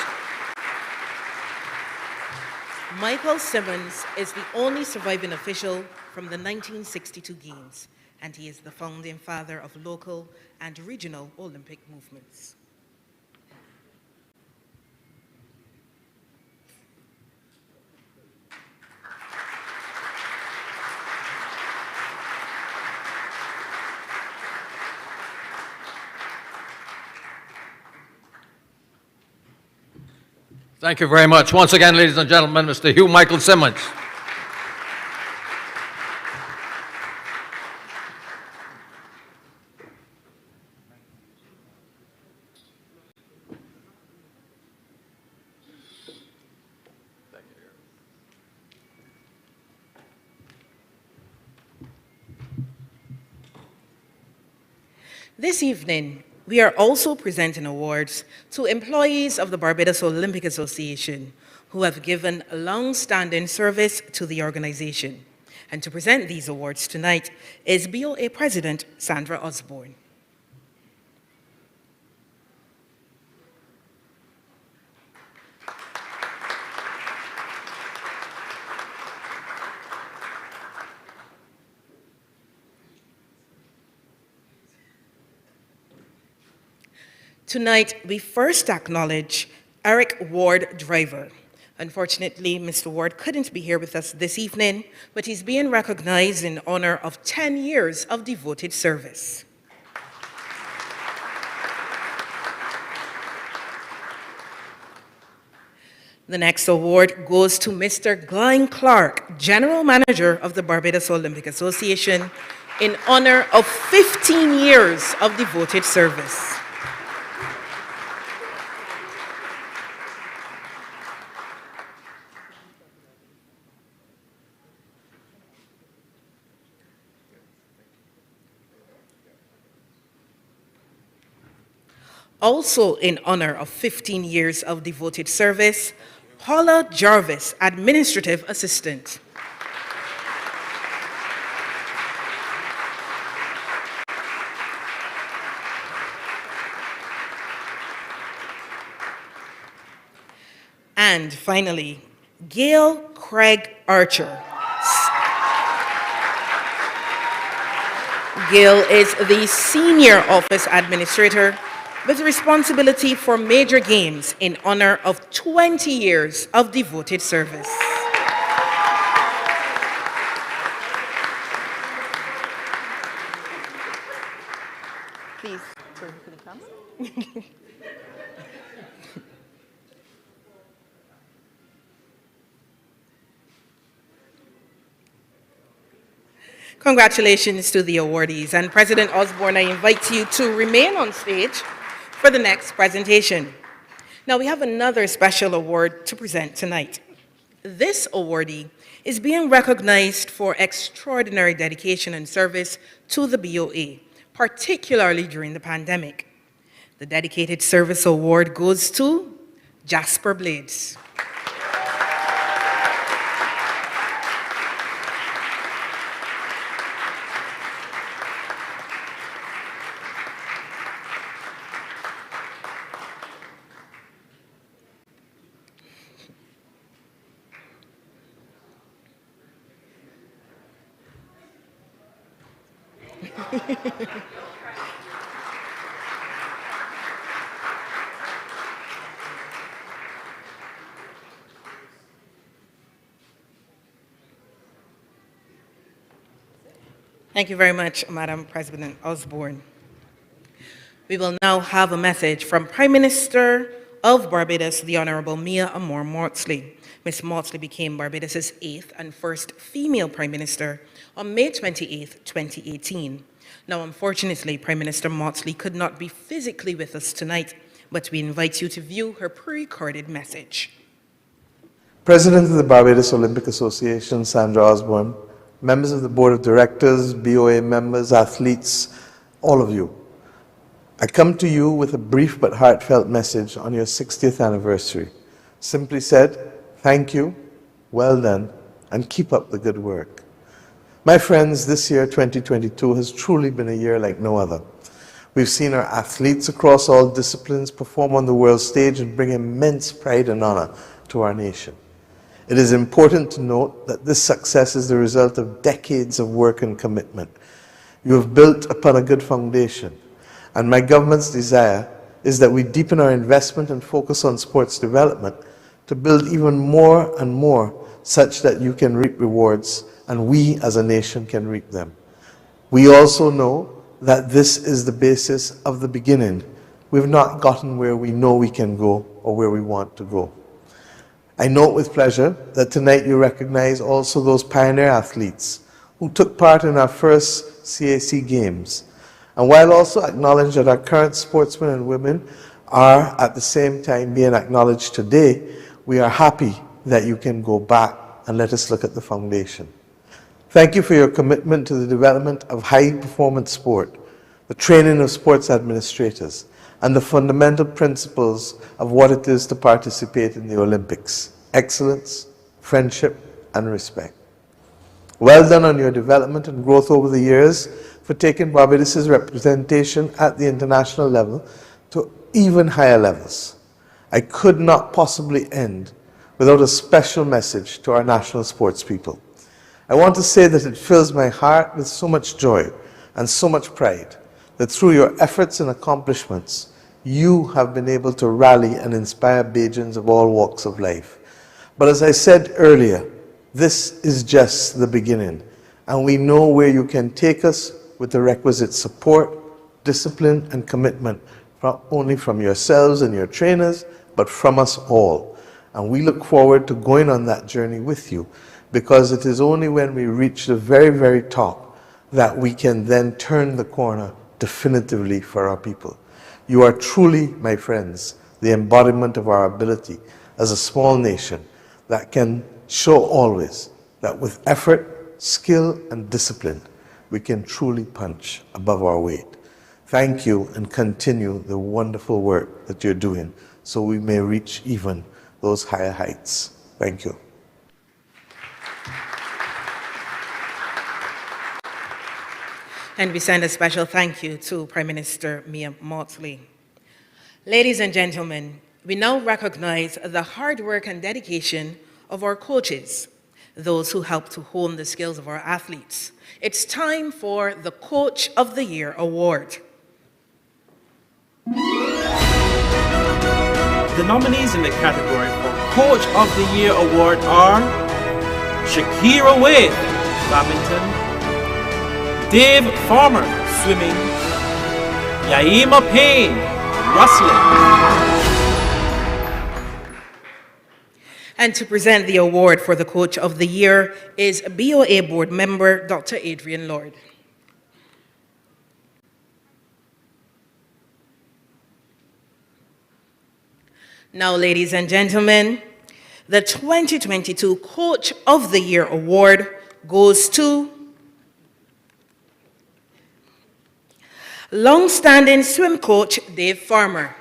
Michael Simmons is the only surviving official from the 1962 Games, and he is the founding father of local and regional Olympic movements. Thank you very much. Once again, ladies and gentlemen, Mr. Hugh Michael Simmons. This evening, we are also presenting awards to employees of the Barbados Olympic Association who have given long-standing service to the organization. And to present these awards tonight is BOA President Sandra Osborne. Tonight, we first acknowledge Eric Ward Driver, Unfortunately, Mr. Ward couldn't be here with us this evening, but he's being recognized in honor of 10 years of devoted service. The next award goes to Mr. Glenn Clark, General Manager of the Barbados Olympic Association, in honor of 15 years of devoted service. Also in honor of 15 years of devoted service, Paula Jarvis, Administrative Assistant. And finally, Gail Craig Archer. Gail is the Senior Office Administrator with responsibility for major games in honor of 20 years of devoted service. Please turn to the camera. Congratulations to the awardees. And President Osborne, I invite you to remain on stage for the next presentation. Now, we have another special award to present tonight. This awardee is being recognized for extraordinary dedication and service to the BOA, particularly during the pandemic. The Dedicated Service Award goes to Jasper Blades. Thank you very much, Madam President Osborne. We will now have a message from Prime Minister of Barbados, the Honorable Mia Amor Maudsley. Ms. Maudsley became Barbados' 8th and first female Prime Minister on May 28, 2018. Now, unfortunately, Prime Minister Maudsley could not be physically with us tonight, but we invite you to view her pre-recorded message. President of the Barbados Olympic Association, Sandra Osborne, members of the Board of Directors, BOA members, athletes, all of you. I come to you with a brief but heartfelt message on your 60th anniversary. Simply said, thank you, well done, and keep up the good work. My friends, this year, 2022, has truly been a year like no other. We've seen our athletes across all disciplines perform on the world stage and bring immense pride and honor to our nation. It is important to note that this success is the result of decades of work and commitment. You have built upon a good foundation, and my government's desire is that we deepen our investment and focus on sports development to build even more and more such that you can reap rewards and we as a nation can reap them. We also know that this is the basis of the beginning. We've not gotten where we know we can go or where we want to go. I note with pleasure that tonight you recognize also those pioneer athletes who took part in our first CAC Games. And while also acknowledge that our current sportsmen and women are at the same time being acknowledged today, we are happy that you can go back and let us look at the foundation. Thank you for your commitment to the development of high-performance sport, the training of sports administrators, and the fundamental principles of what it is to participate in the Olympics: excellence, friendship, and respect. Well done on your development and growth over the years for taking Barbados' representation at the international level to even higher levels. I could not possibly end without a special message to our national sports people. I want to say that it fills my heart with so much joy and so much pride that through your efforts and accomplishments, you have been able to rally and inspire Bajans of all walks of life. But as I said earlier, this is just the beginning, and we know where you can take us with the requisite support, discipline, and commitment, not only from yourselves and your trainers, but from us all. And we look forward to going on that journey with you, because it is only when we reach the very, very top that we can then turn the corner definitively for our people. You are truly, my friends, the embodiment of our ability as a small nation that can show always that with effort, skill, and discipline, we can truly punch above our weight. Thank you, and continue the wonderful work that you're doing so we may reach even those higher heights. Thank you. And we send a special thank you to Prime Minister Mia Mottley. Ladies and gentlemen, we now recognize the hard work and dedication of our coaches, those who help to hone the skills of our athletes. It's time for the Coach of the Year Award. The nominees in the category for Coach of the Year Award are Shakira Wade, badminton; Dave Farmer, swimming; Yaima Payne, wrestling. And to present the award for the Coach of the Year is BOA Board Member Dr. Adrian Lord. Now, ladies and gentlemen, the 2022 Coach of the Year Award goes to long-standing swim coach Dave Farmer.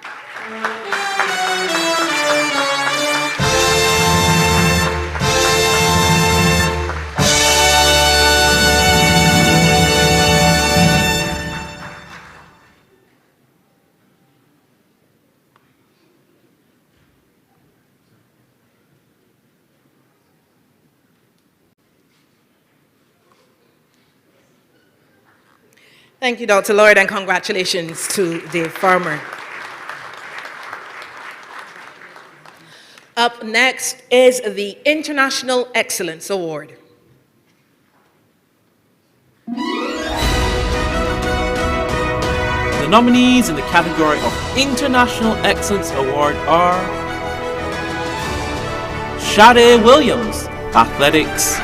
Thank you, Dr. Lord, and congratulations to Dave Farmer. Up next is the International Excellence Award. The nominees in the category of International Excellence Award are Shade Williams, athletics;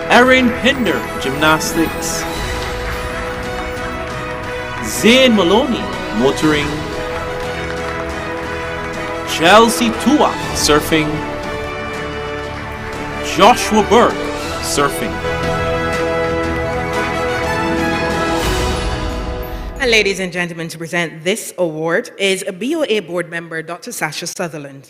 Erin Pinder, gymnastics; Zayn Maloney, motoring; Chelsea Tua, surfing; Joshua Burke, surfing. And ladies and gentlemen, to present this award is a BOA Board Member, Dr. Sasha Sutherland.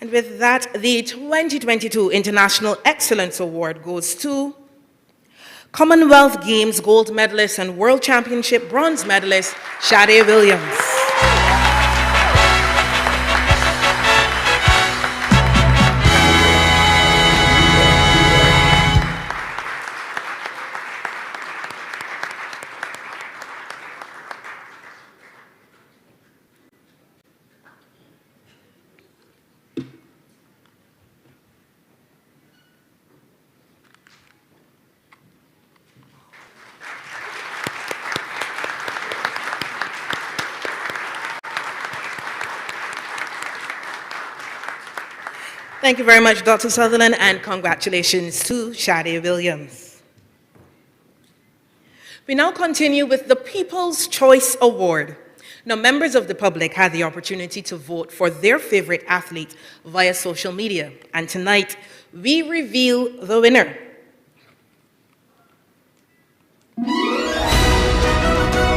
And with that, the 2022 International Excellence Award goes to Commonwealth Games gold medalist and World Championship bronze medalist, Shade Williams. Thank you very much, Dr. Sutherland, and congratulations to Shade Williams. We now continue with the People's Choice Award. Now, members of the public had the opportunity to vote for their favorite athlete via social media, and tonight we reveal the winner.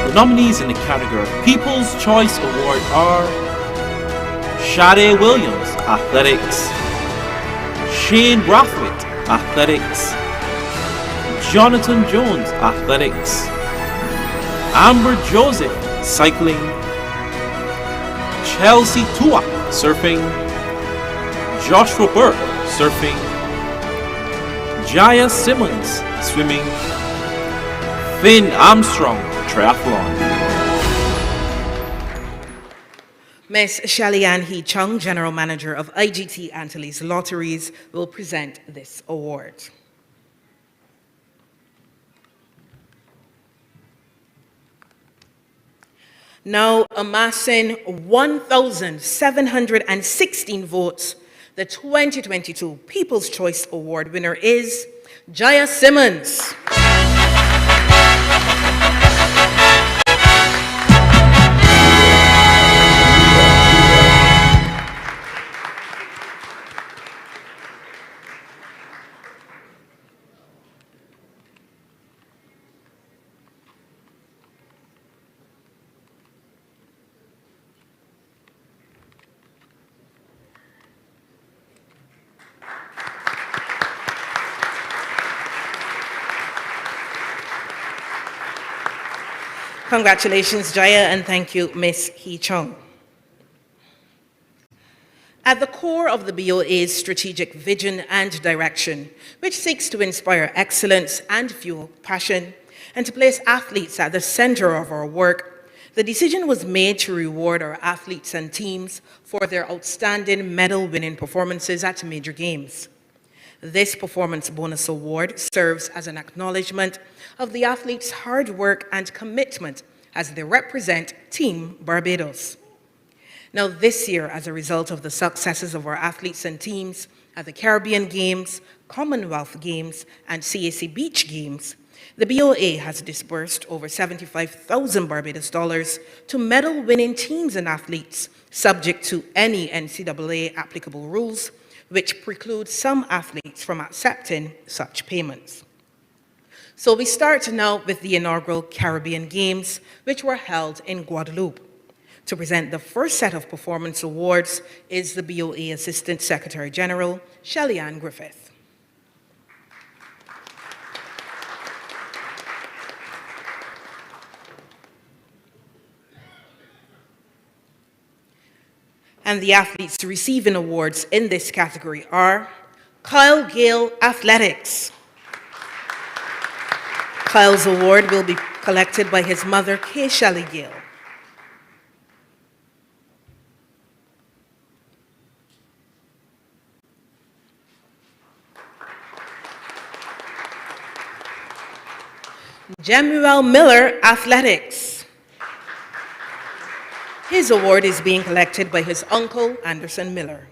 The nominees in the category of People's Choice Award are Shade Williams, athletics; Shane Brathwaite, athletics; Jonathan Jones, athletics; Amber Joseph, cycling; Chelsea Tua, surfing; Joshua Burke, surfing; Jaya Simmons, swimming; Finn Armstrong, triathlon. Ms. Shalian Hee Chung, General Manager of IGT Antilles Lotteries, will present this award. Now amassing 1,716 votes, the 2022 People's Choice Award winner is Jaya Simmons. Congratulations, Jaya, and thank you, Ms. Hee Chung. At the core of the BOA's strategic vision and direction, which seeks to inspire excellence and fuel passion, and to place athletes at the center of our work, the decision was made to reward our athletes and teams for their outstanding medal-winning performances at major games. This Performance Bonus Award serves as an acknowledgement of the athletes' hard work and commitment as they represent Team Barbados. Now this year, as a result of the successes of our athletes and teams at the Caribbean Games, Commonwealth Games, and CAC Beach Games, the BOA has disbursed over $75,000 Barbados to medal-winning teams and athletes, subject to any NCAA applicable rules, which preclude some athletes from accepting such payments. So we start now with the inaugural Caribbean Games, which were held in Guadeloupe. To present the first set of performance awards is the BOA Assistant Secretary General, Shalian Griffith. And the athletes receiving awards in this category are Kyle Gale Athletics. Kyle's award will be collected by his mother, Kay Shelley Gale. Jemuel Miller Athletics. His award is being collected by his uncle, Anderson Miller.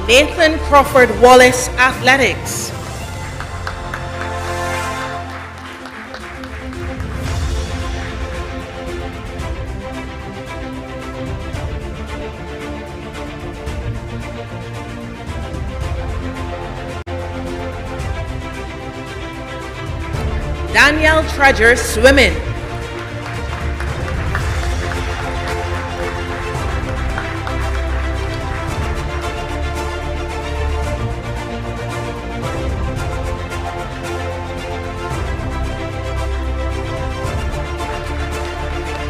Nathan Crawford Wallace Athletics. Danielle Treasure Swimming.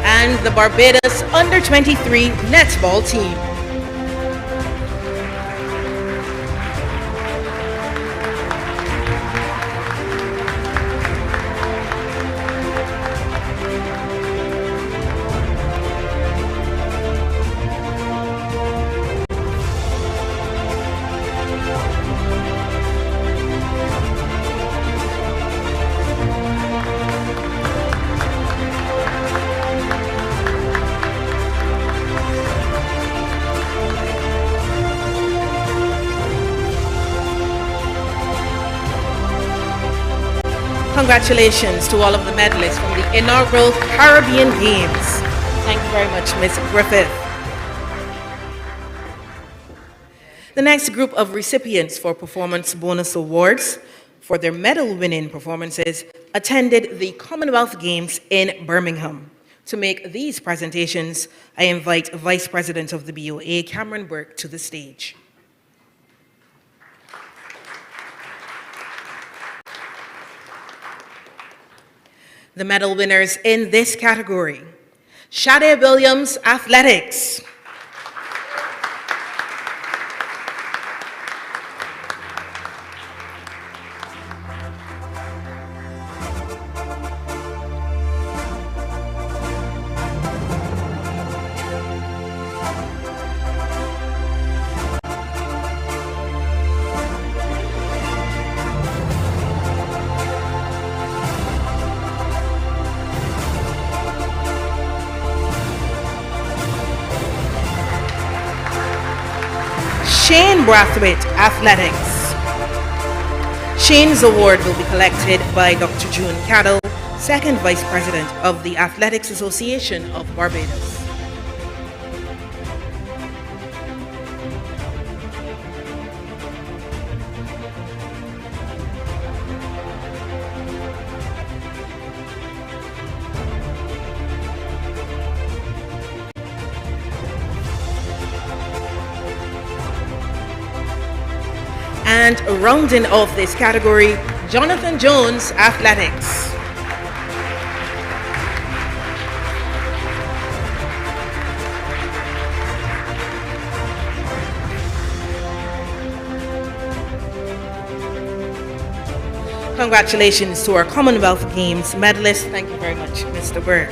And the Barbados Under-23 netball team. Congratulations to all of the medalists from the inaugural Caribbean Games. Thank you very much, Ms. Griffith. The next group of recipients for Performance Bonus Awards for their medal-winning performances attended the Commonwealth Games in Birmingham. To make these presentations, I invite Vice President of the BOA, Cameron Burke, to the stage. The medal winners in this category: Shade Williams, Athletics; Shane Brathwaite, Athletics. Shane's award will be collected by Dr. June Cadell, Second Vice President of the Athletics Association of Barbados. And rounding off this category, Jonathan Jones, Athletics. Congratulations to our Commonwealth Games medalists. Thank you very much, Mr. Burke.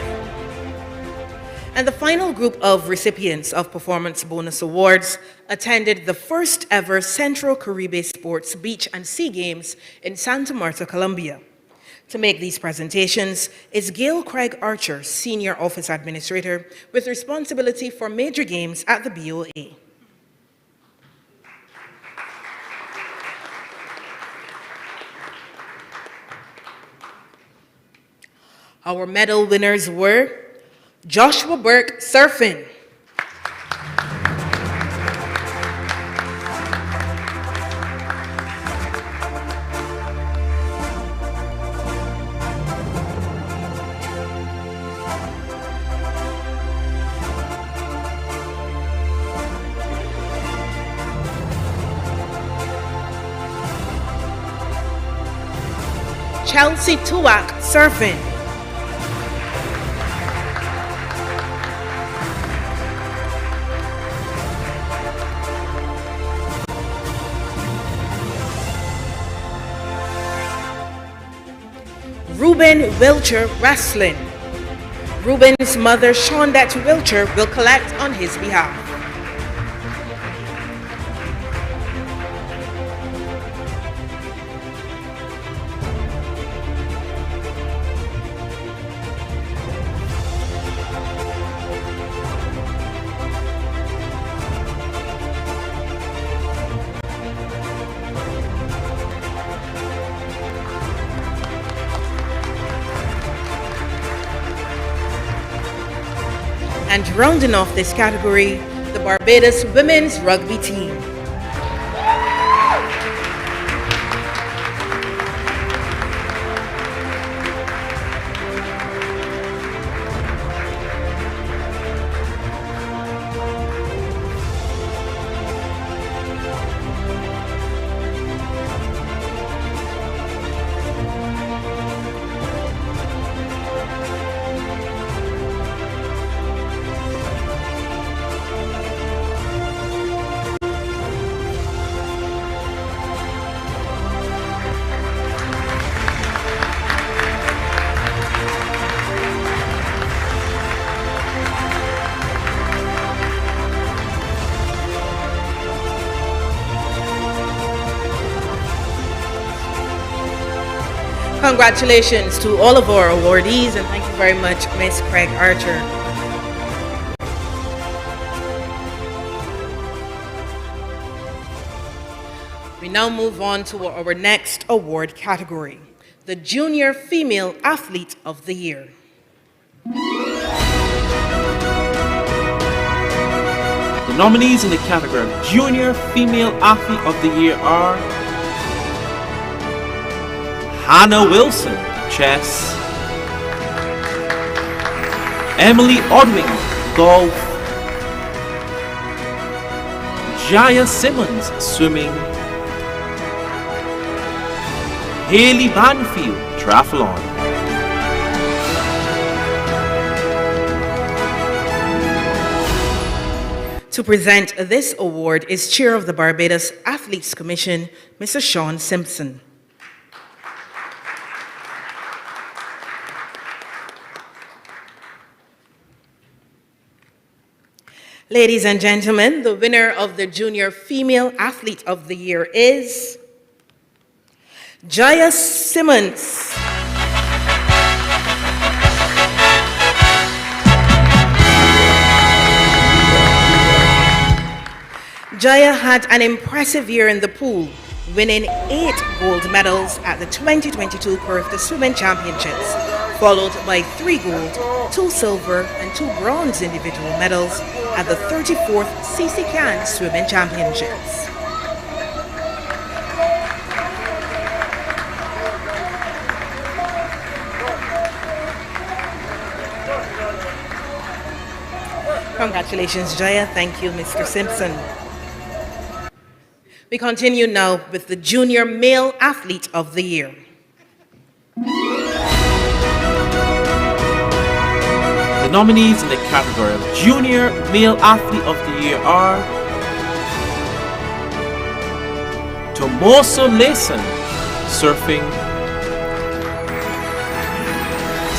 And the final group of recipients of Performance Bonus Awards attended the first ever Central Caribe Sports Beach and Sea Games in Santa Marta, Colombia. To make these presentations is Gail Craig Archer, Senior Office Administrator with responsibility for major games at the BOA. Our medal winners were Joshua Burke, Surfing; Chelsea Tuak, Surfing; Ruben Wilcher, Wrestling. Ruben's mother, Shondette Wilcher, will collect on his behalf. And rounding off this category, the Barbados women's rugby team. Congratulations to all of our awardees, and thank you very much, Ms. Craig Archer. We now move on to our next award category, the Junior Female Athlete of the Year. The nominees in the category of Junior Female Athlete of the Year are Hannah Wilson, Chess; Emily Odwing, Golf; Jaya Simmons, Swimming; Haley Banfield, Triathlon; To present this award is Chair of the Barbados Athletes Commission, Mr. Sean Simpson. Ladies and gentlemen, the winner of the Junior Female Athlete of the Year is Jaya Simmons. Jaya had an impressive year in the pool, winning 8 gold medals at the 2022 Perth Swimming Championships, followed by 3 gold, 2 silver, and 2 bronze individual medals at the 34th CC Can Swimming Championships. Congratulations, Jaya. Thank you, Mr. Simpson. We continue now with the Junior Male Athlete of the Year. The nominees in the category of Junior Male Athlete of the Year are Tomoso Layson, surfing;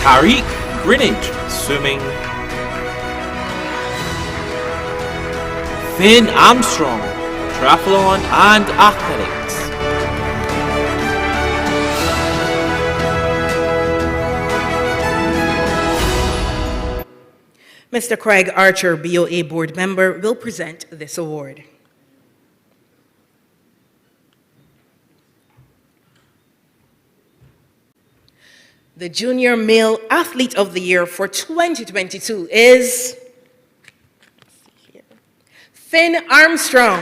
Tariq Greenidge, swimming; Finn Armstrong, triathlon and athletics; Mr. Craig Archer, BOA board member, will present this award. The Junior Male Athlete of the Year for 2022 is Finn Armstrong.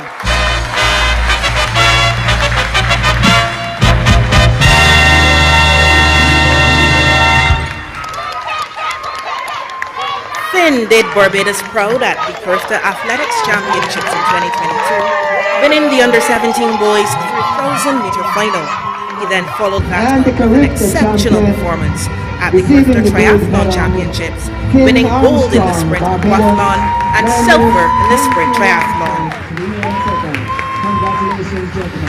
Finn did Barbados proud at the Perth Athletics Championships in 2022, winning the Under-17 boys 3,000-meter final. He then followed that with an exceptional performance at the Perth Triathlon Championships, winning gold in the sprint aquathlon and silver in the sprint triathlon.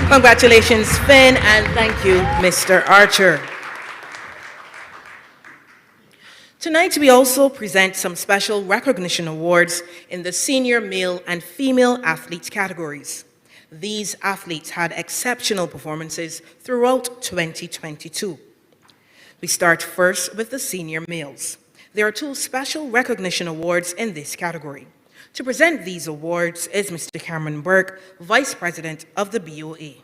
Congratulations, Finn, and thank you, Mr. Archer. Tonight, we also present some special recognition awards in the senior male and female athletes categories. These athletes had exceptional performances throughout 2022. We start first with the senior males. There are 2 special recognition awards in this category. To present these awards is Mr. Cameron Burke, Vice President of the BOA.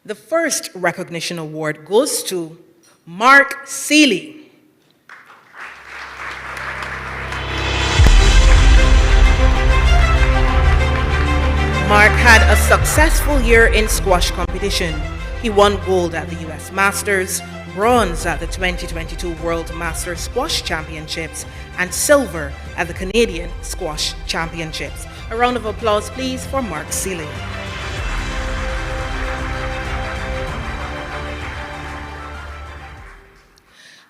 The first recognition award goes to Mark Seeley. Mark had a successful year in squash competition. He won gold at the US Masters, bronze at the 2022 World Master Squash Championships, and silver at the Canadian Squash Championships. A round of applause, please, for Mark Seeley.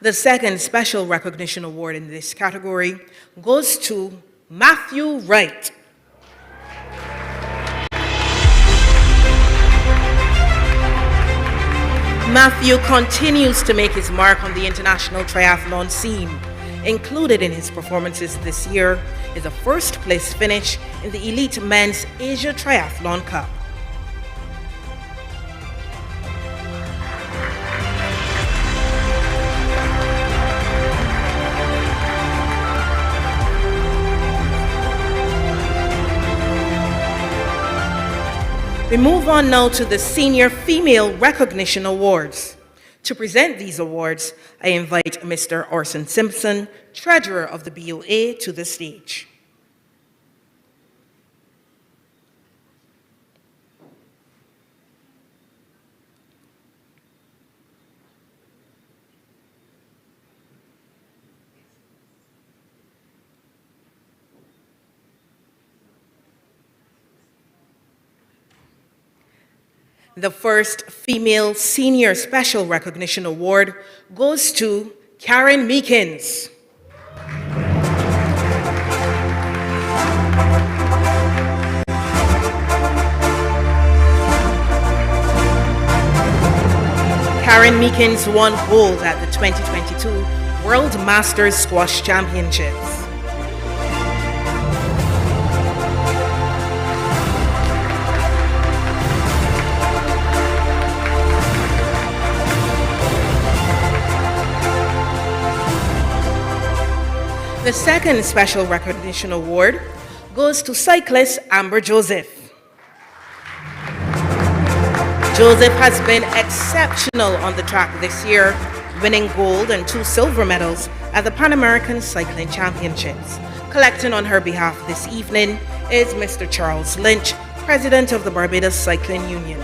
The second special recognition award in this category goes to Matthew Wright. Matthew continues to make his mark on the international triathlon scene. Included in his performances this year is a first-place finish in the Elite Men's Asia Triathlon Cup. We move on now to the Senior Female Recognition Awards. To present these awards, I invite Mr. Orson Simpson, Treasurer of the BOA, to the stage. The first female senior special recognition award goes to Karen Meekins. Karen Meekins won gold at the 2022 World Masters Squash Championships. The second special recognition award goes to cyclist Amber Joseph. Joseph has been exceptional on the track this year, winning gold and 2 silver medals at the Pan American Cycling Championships. Collecting on her behalf this evening is Mr. Charles Lynch, President of the Barbados Cycling Union.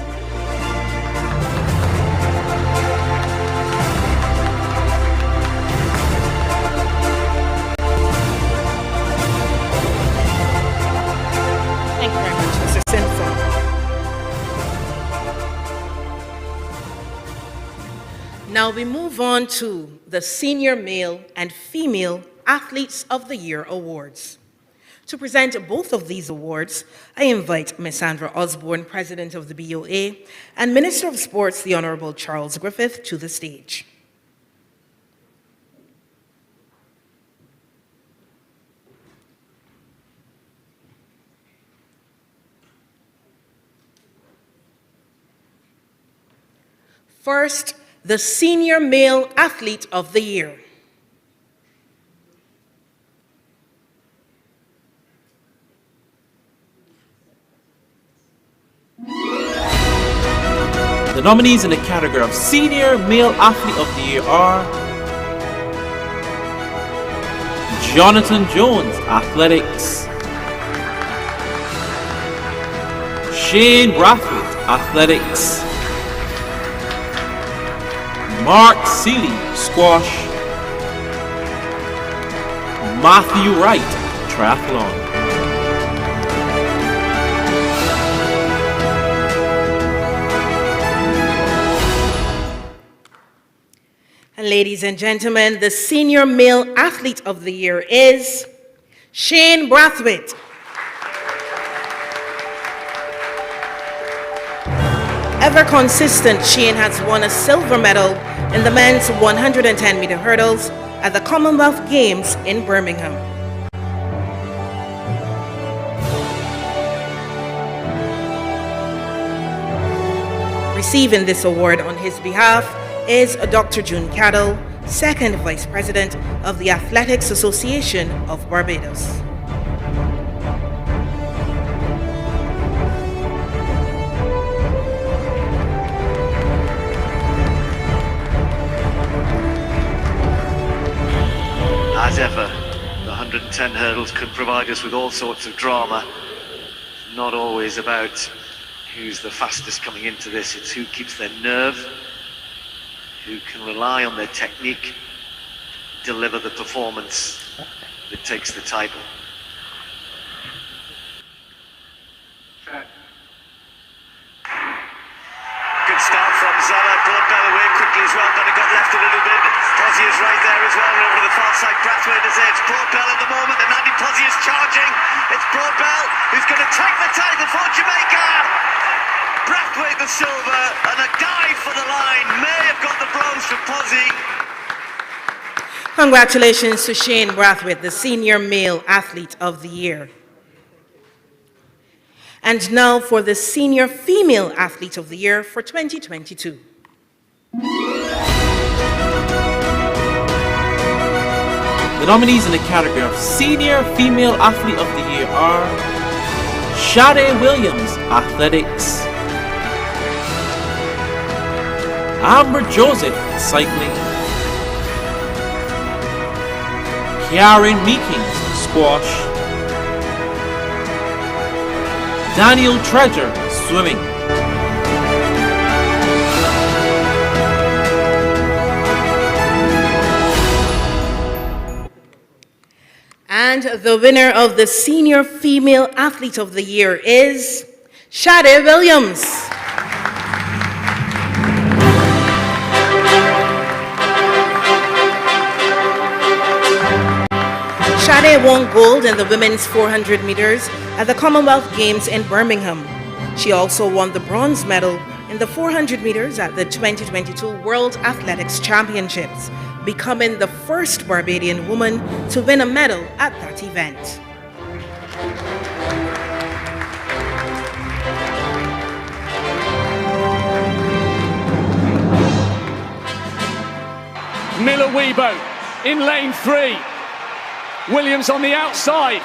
Thank you very much, Mr. Simpson. Now we move on to the Senior Male and Female Athletes of the Year Awards. To present both of these awards, I invite Ms. Sandra Osborne, President of the BOA, and Minister of Sports, the Honorable Charles Griffith, to the stage. First, the Senior Male Athlete of the Year. The nominees in the category of Senior Male Athlete of the Year are Jonathan Jones, Athletics; Shane Brathwaite, Athletics; Mark Seeley, Squash; Matthew Wright, Triathlon. And ladies and gentlemen, the Senior Male Athlete of the Year is Shane Brathwaite. Ever consistent, Shane has won a silver medal in the men's 110-meter hurdles at the Commonwealth Games in Birmingham. Receiving this award on his behalf is Dr. June Cadell, Second Vice President of the Athletics Association of Barbados. As ever, the 110 hurdles could provide us with all sorts of drama. Not always about who's the fastest coming into this, it's who keeps their nerve, who can rely on their technique, deliver the performance that takes the title. Good start from Zella, brought down away quickly as well, but it got left a little bit. Pozzi is right there as well, and over to the far side, Brathwaite is there. It's Broadbell at the moment, and Andy Pozzi is charging. It's Broadbell who's going to take the title for Jamaica. Brathwaite the silver, and a dive for the line. May have got the bronze for Pozzi. Congratulations to Shane Brathwaite, the Senior Male Athlete of the Year. And now for the Senior Female Athlete of the Year for 2022. The nominees in the category of Senior Female Athlete of the Year are Shade Williams, Athletics; Amber Joseph, Cycling; Karen Meekins, Squash; Daniel Treasure, Swimming. And the winner of the Senior Female Athlete of the Year is Shade Williams. Sade won gold in the women's 400 meters at the Commonwealth Games in Birmingham. She also won the bronze medal in the 400 meters at the 2022 World Athletics Championships, becoming the first Barbadian woman to win a medal at that event. Miller-Weibo in lane 3. Williams on the outside.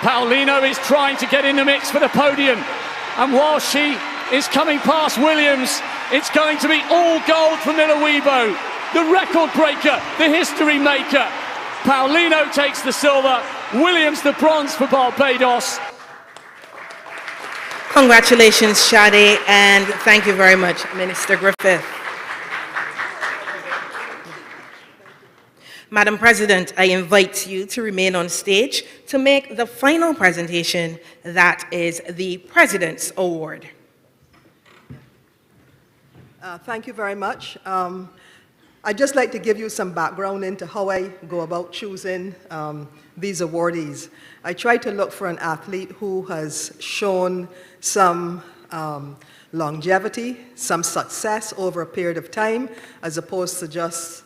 Paulino is trying to get in the mix for the podium. And while she is coming past Williams, it's going to be all gold for Miller-Weibo. The record breaker, the history maker. Paulino takes the silver, Williams the bronze for Barbados. Congratulations, Sade, and thank you very much, Minister Griffith. Madam President, I invite you to remain on stage to make the final presentation, that is the President's Award. Thank you very much. I'd just like to give you some background into how I go about choosing these awardees. I try to look for an athlete who has shown some longevity, some success over a period of time, as opposed to just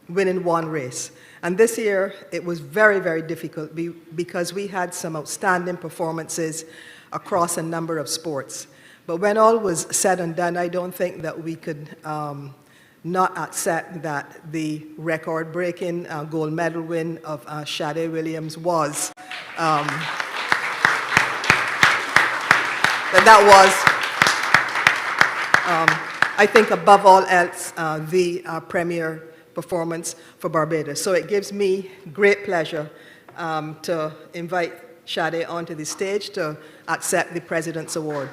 winning one race. And this year, it was very, very difficult because we had some outstanding performances across a number of sports. But when all was said and done, I don't think that we could not accept that the record-breaking gold medal win of Sade Williams was, I think above all else, the premier performance for Barbados. So it gives me great pleasure to invite Sade onto the stage to accept the President's Award.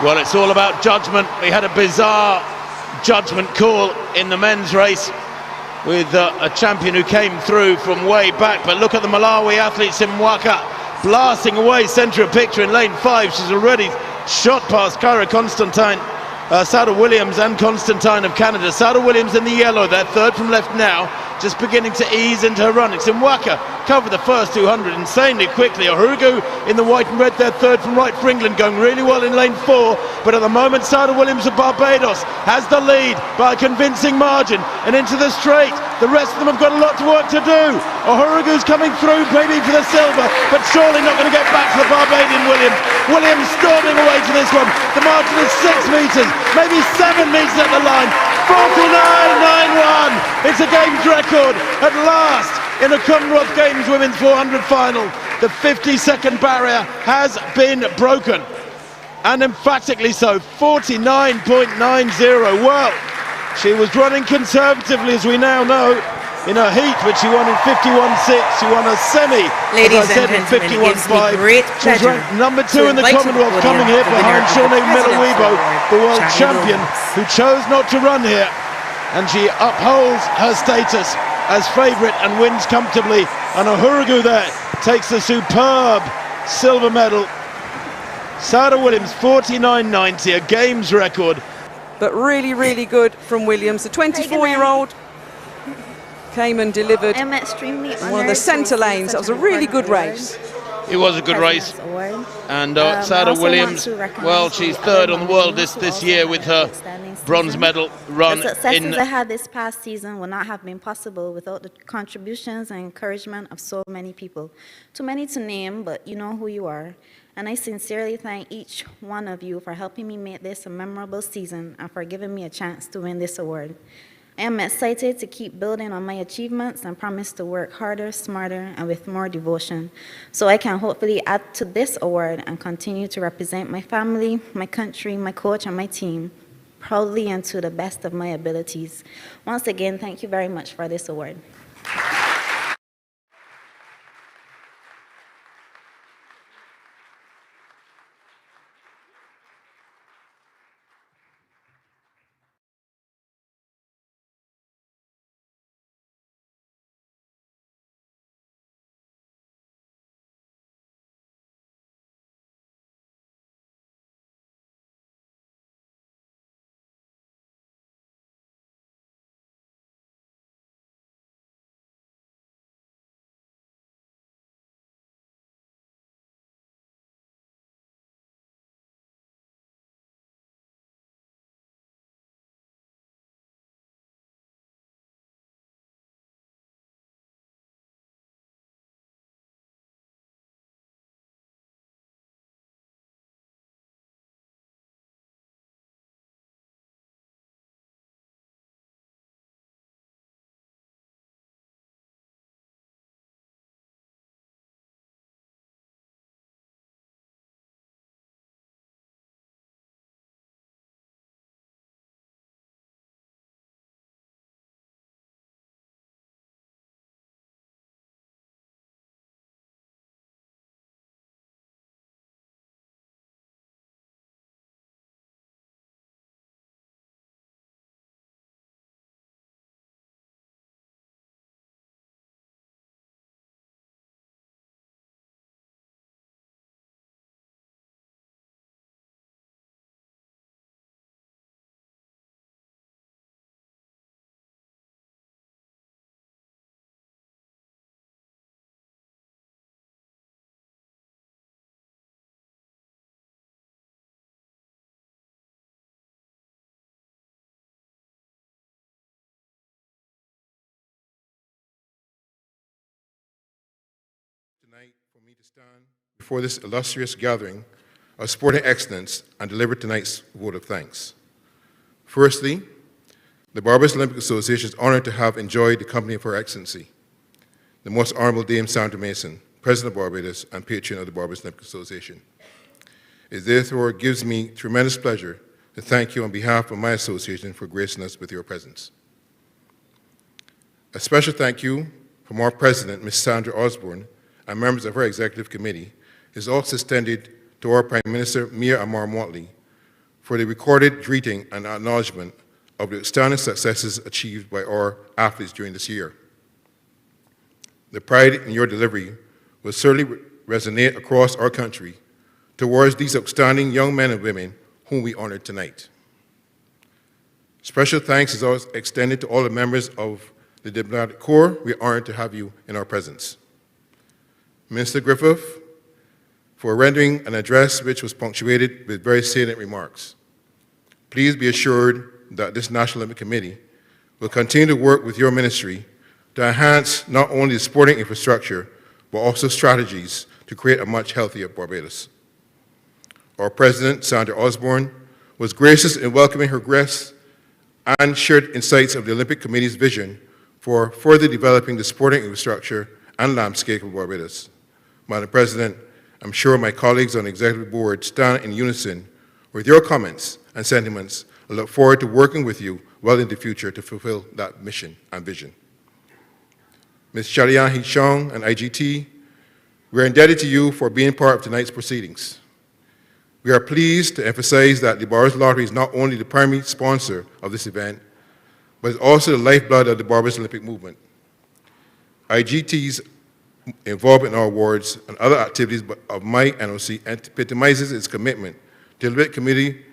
Well, it's all about judgment. We had a bizarre judgment call in the men's race with a champion who came through from way back. But look at the Malawi athlete, Simwaka, blasting away centre of picture in lane 5. She's already shot past Kyra Constantine, Sada Williams and Constantine of Canada. Sada Williams in the yellow there, third from left now, just beginning to ease into her run. Simwaka covered the first 200 insanely quickly. Ohurugu in the white and red there, third from right for England, going really well in lane 4. But at the moment, Sada Williams of Barbados has the lead by a convincing margin. And into the straight, the rest of them have got a lot of work to do. Ohurugu's coming through, maybe for the silver, but surely not going to get back to the Barbadian Williams. Williams storming away to this one. The margin is 6 metres, maybe 7 metres at the line. 49.91. It's a games record at last in a Commonwealth Games Women's 400 final. The 50-second barrier has been broken, and emphatically so. 49.90. Well, she was running conservatively, as we now know, in her heat, but she won in 51.6. She won a semi, Ladies as I said, in 51.5. She was ranked number 2 in the Commonwealth, coming here behind Shawnee Miller-Weibo, the world champion, who chose not to run here, and she upholds her status as favourite and wins comfortably. And Ohurugu there takes the superb silver medal. Sada Williams, 49.90, a games record. But really, really good from Williams. The 24-year-old came and delivered I'm extremely in one of the centre lanes. That was a really good race. It was a good race. And Sada Williams, well, she's third on the world this year with her bronze medal run. The successes I had this past season would not have been possible without the contributions and encouragement of so many people. Too many to name, but you know who you are. And I sincerely thank each one of you for helping me make this a memorable season and for giving me a chance to win this award. I am excited to keep building on my achievements and promise to work harder, smarter, and with more devotion, so I can hopefully add to this award and continue to represent my family, my country, my coach, and my team. proudly and to the best of my abilities. Once again, thank you very much for this award. Tonight for me to stand before this illustrious gathering of sporting excellence and deliver tonight's vote of thanks. Firstly, the Barbados Olympic Association is honored to have enjoyed the company of Her Excellency, the Most Honorable Dame Sandra Mason, President of Barbados and patron of the Barbados Olympic Association. It therefore gives me tremendous pleasure to thank you on behalf of my association for gracing us with your presence. A special thank you from our President, Ms. Sandra Osborne, and members of her executive committee is also extended to our Prime Minister, Mia Amar Motley, for the recorded greeting and acknowledgement of the outstanding successes achieved by our athletes during this year. The pride in your delivery will certainly resonate across our country towards these outstanding young men and women whom we honored tonight. Special thanks is also extended to all the members of the Diplomatic Corps. We are honored to have you in our presence. Minister Griffith, for rendering an address which was punctuated with very salient remarks. Please be assured that this National Olympic Committee will continue to work with your ministry to enhance not only the sporting infrastructure, but also strategies to create a much healthier Barbados. Our President, Sandra Osborne, was gracious in welcoming her guests and shared insights of the Olympic Committee's vision for further developing the sporting infrastructure and landscape of Barbados. Madam President, I'm sure my colleagues on the Executive Board stand in unison with your comments and sentiments. I look forward to working with you well in the future to fulfill that mission and vision. Ms. Chalian Hichong and IGT, we are indebted to you for being part of tonight's proceedings. We are pleased to emphasize that the Barbados Lottery is not only the primary sponsor of this event, but is also the lifeblood of the Barbados Olympic movement. IGT's involvement in our awards and other activities of my NOC epitomizes its commitment to the Olympic Committee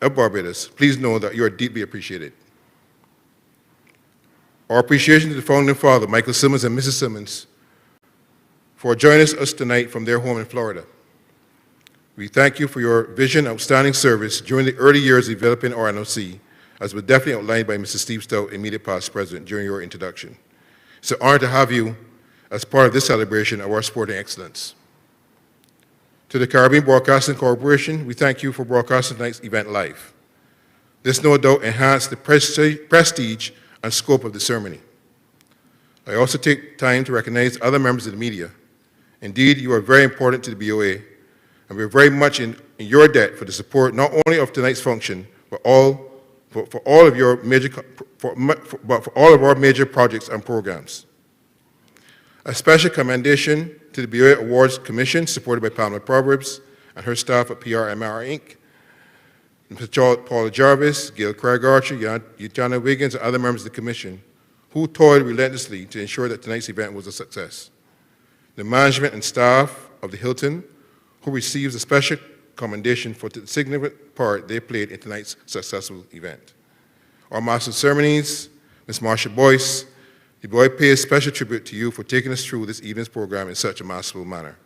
of Barbados. Please know that you are deeply appreciated. Our appreciation to the founding father, Michael Simmons and Mrs. Simmons, for joining us tonight from their home in Florida. We thank you for your vision and outstanding service during the early years of developing our NOC, as was definitely outlined by Mr. Steve Stout, immediate past president, during your introduction. It's an honor to have you as part of this celebration of our sporting excellence. To the Caribbean Broadcasting Corporation, we thank you for broadcasting tonight's event live. This no doubt enhanced the prestige and scope of the ceremony. I also take time to recognize other members of the media. Indeed, you are very important to the BOA, and we're very much in your debt for the support not only of tonight's function, but all for all of your major for all of our major projects and programs. A special commendation to the BOA Awards Commission, supported by Pamela Proverbs and her staff at PRMR Inc., Mr. Paula Jarvis, Gail Craig Archer, Yutana Wiggins, and other members of the Commission, who toiled relentlessly to ensure that tonight's event was a success. The management and staff of the Hilton, who receives a special commendation for the significant part they played in tonight's successful event. Our Master of Ceremonies, Ms. Marsha Boyce, the BOA pays special tribute to you for taking us through this evening's program in such a masterful manner.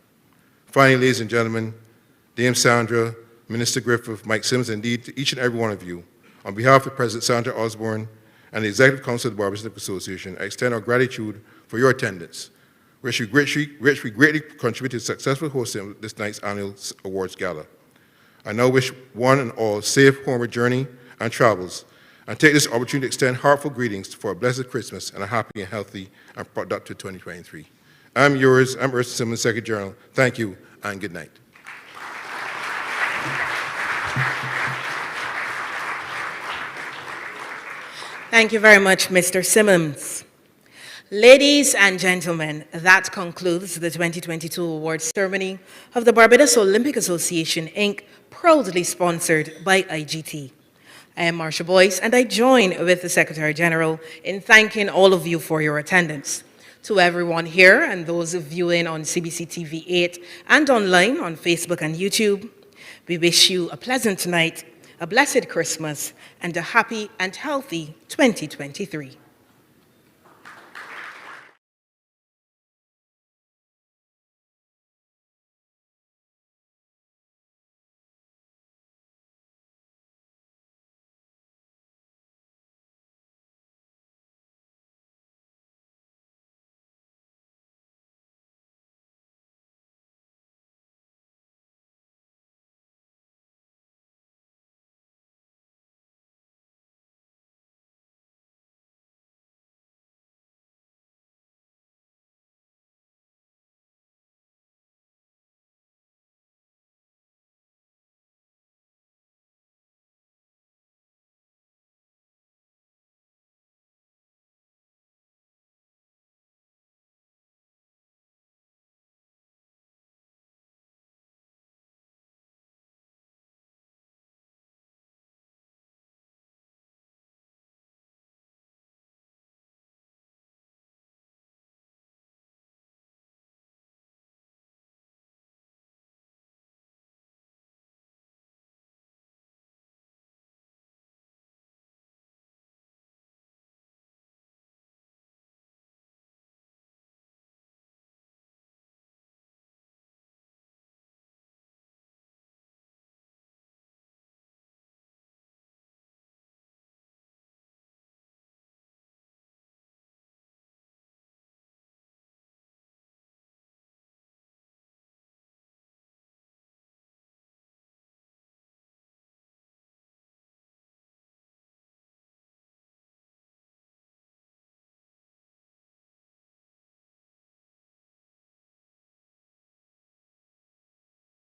Finally, ladies and gentlemen, Dame Sandra, Minister Griffith, Mike Sims, and indeed to each and every one of you, on behalf of President Sandra Osborne and the Executive Council of the Barbados Association, I extend our gratitude for your attendance, which we greatly contributed to the successful hosting of this night's annual awards gala. I now wish one and all safe homeward journey and travels, and take this opportunity to extend heartfelt greetings for a blessed Christmas and a happy and healthy and productive 2023. I'm yours, I'm Ursula Simmons, Secretary General. Thank you and good night. Thank you very much, Mr. Simmons. Ladies and gentlemen, that concludes the 2022 awards ceremony of the Barbados Olympic Association, Inc., proudly sponsored by IGT. I am Marsha Boyce, and I join with the Secretary General in thanking all of you for your attendance. To everyone here and those viewing on CBC TV 8 and online on Facebook and YouTube, we wish you a pleasant night, a blessed Christmas, and a happy and healthy 2023.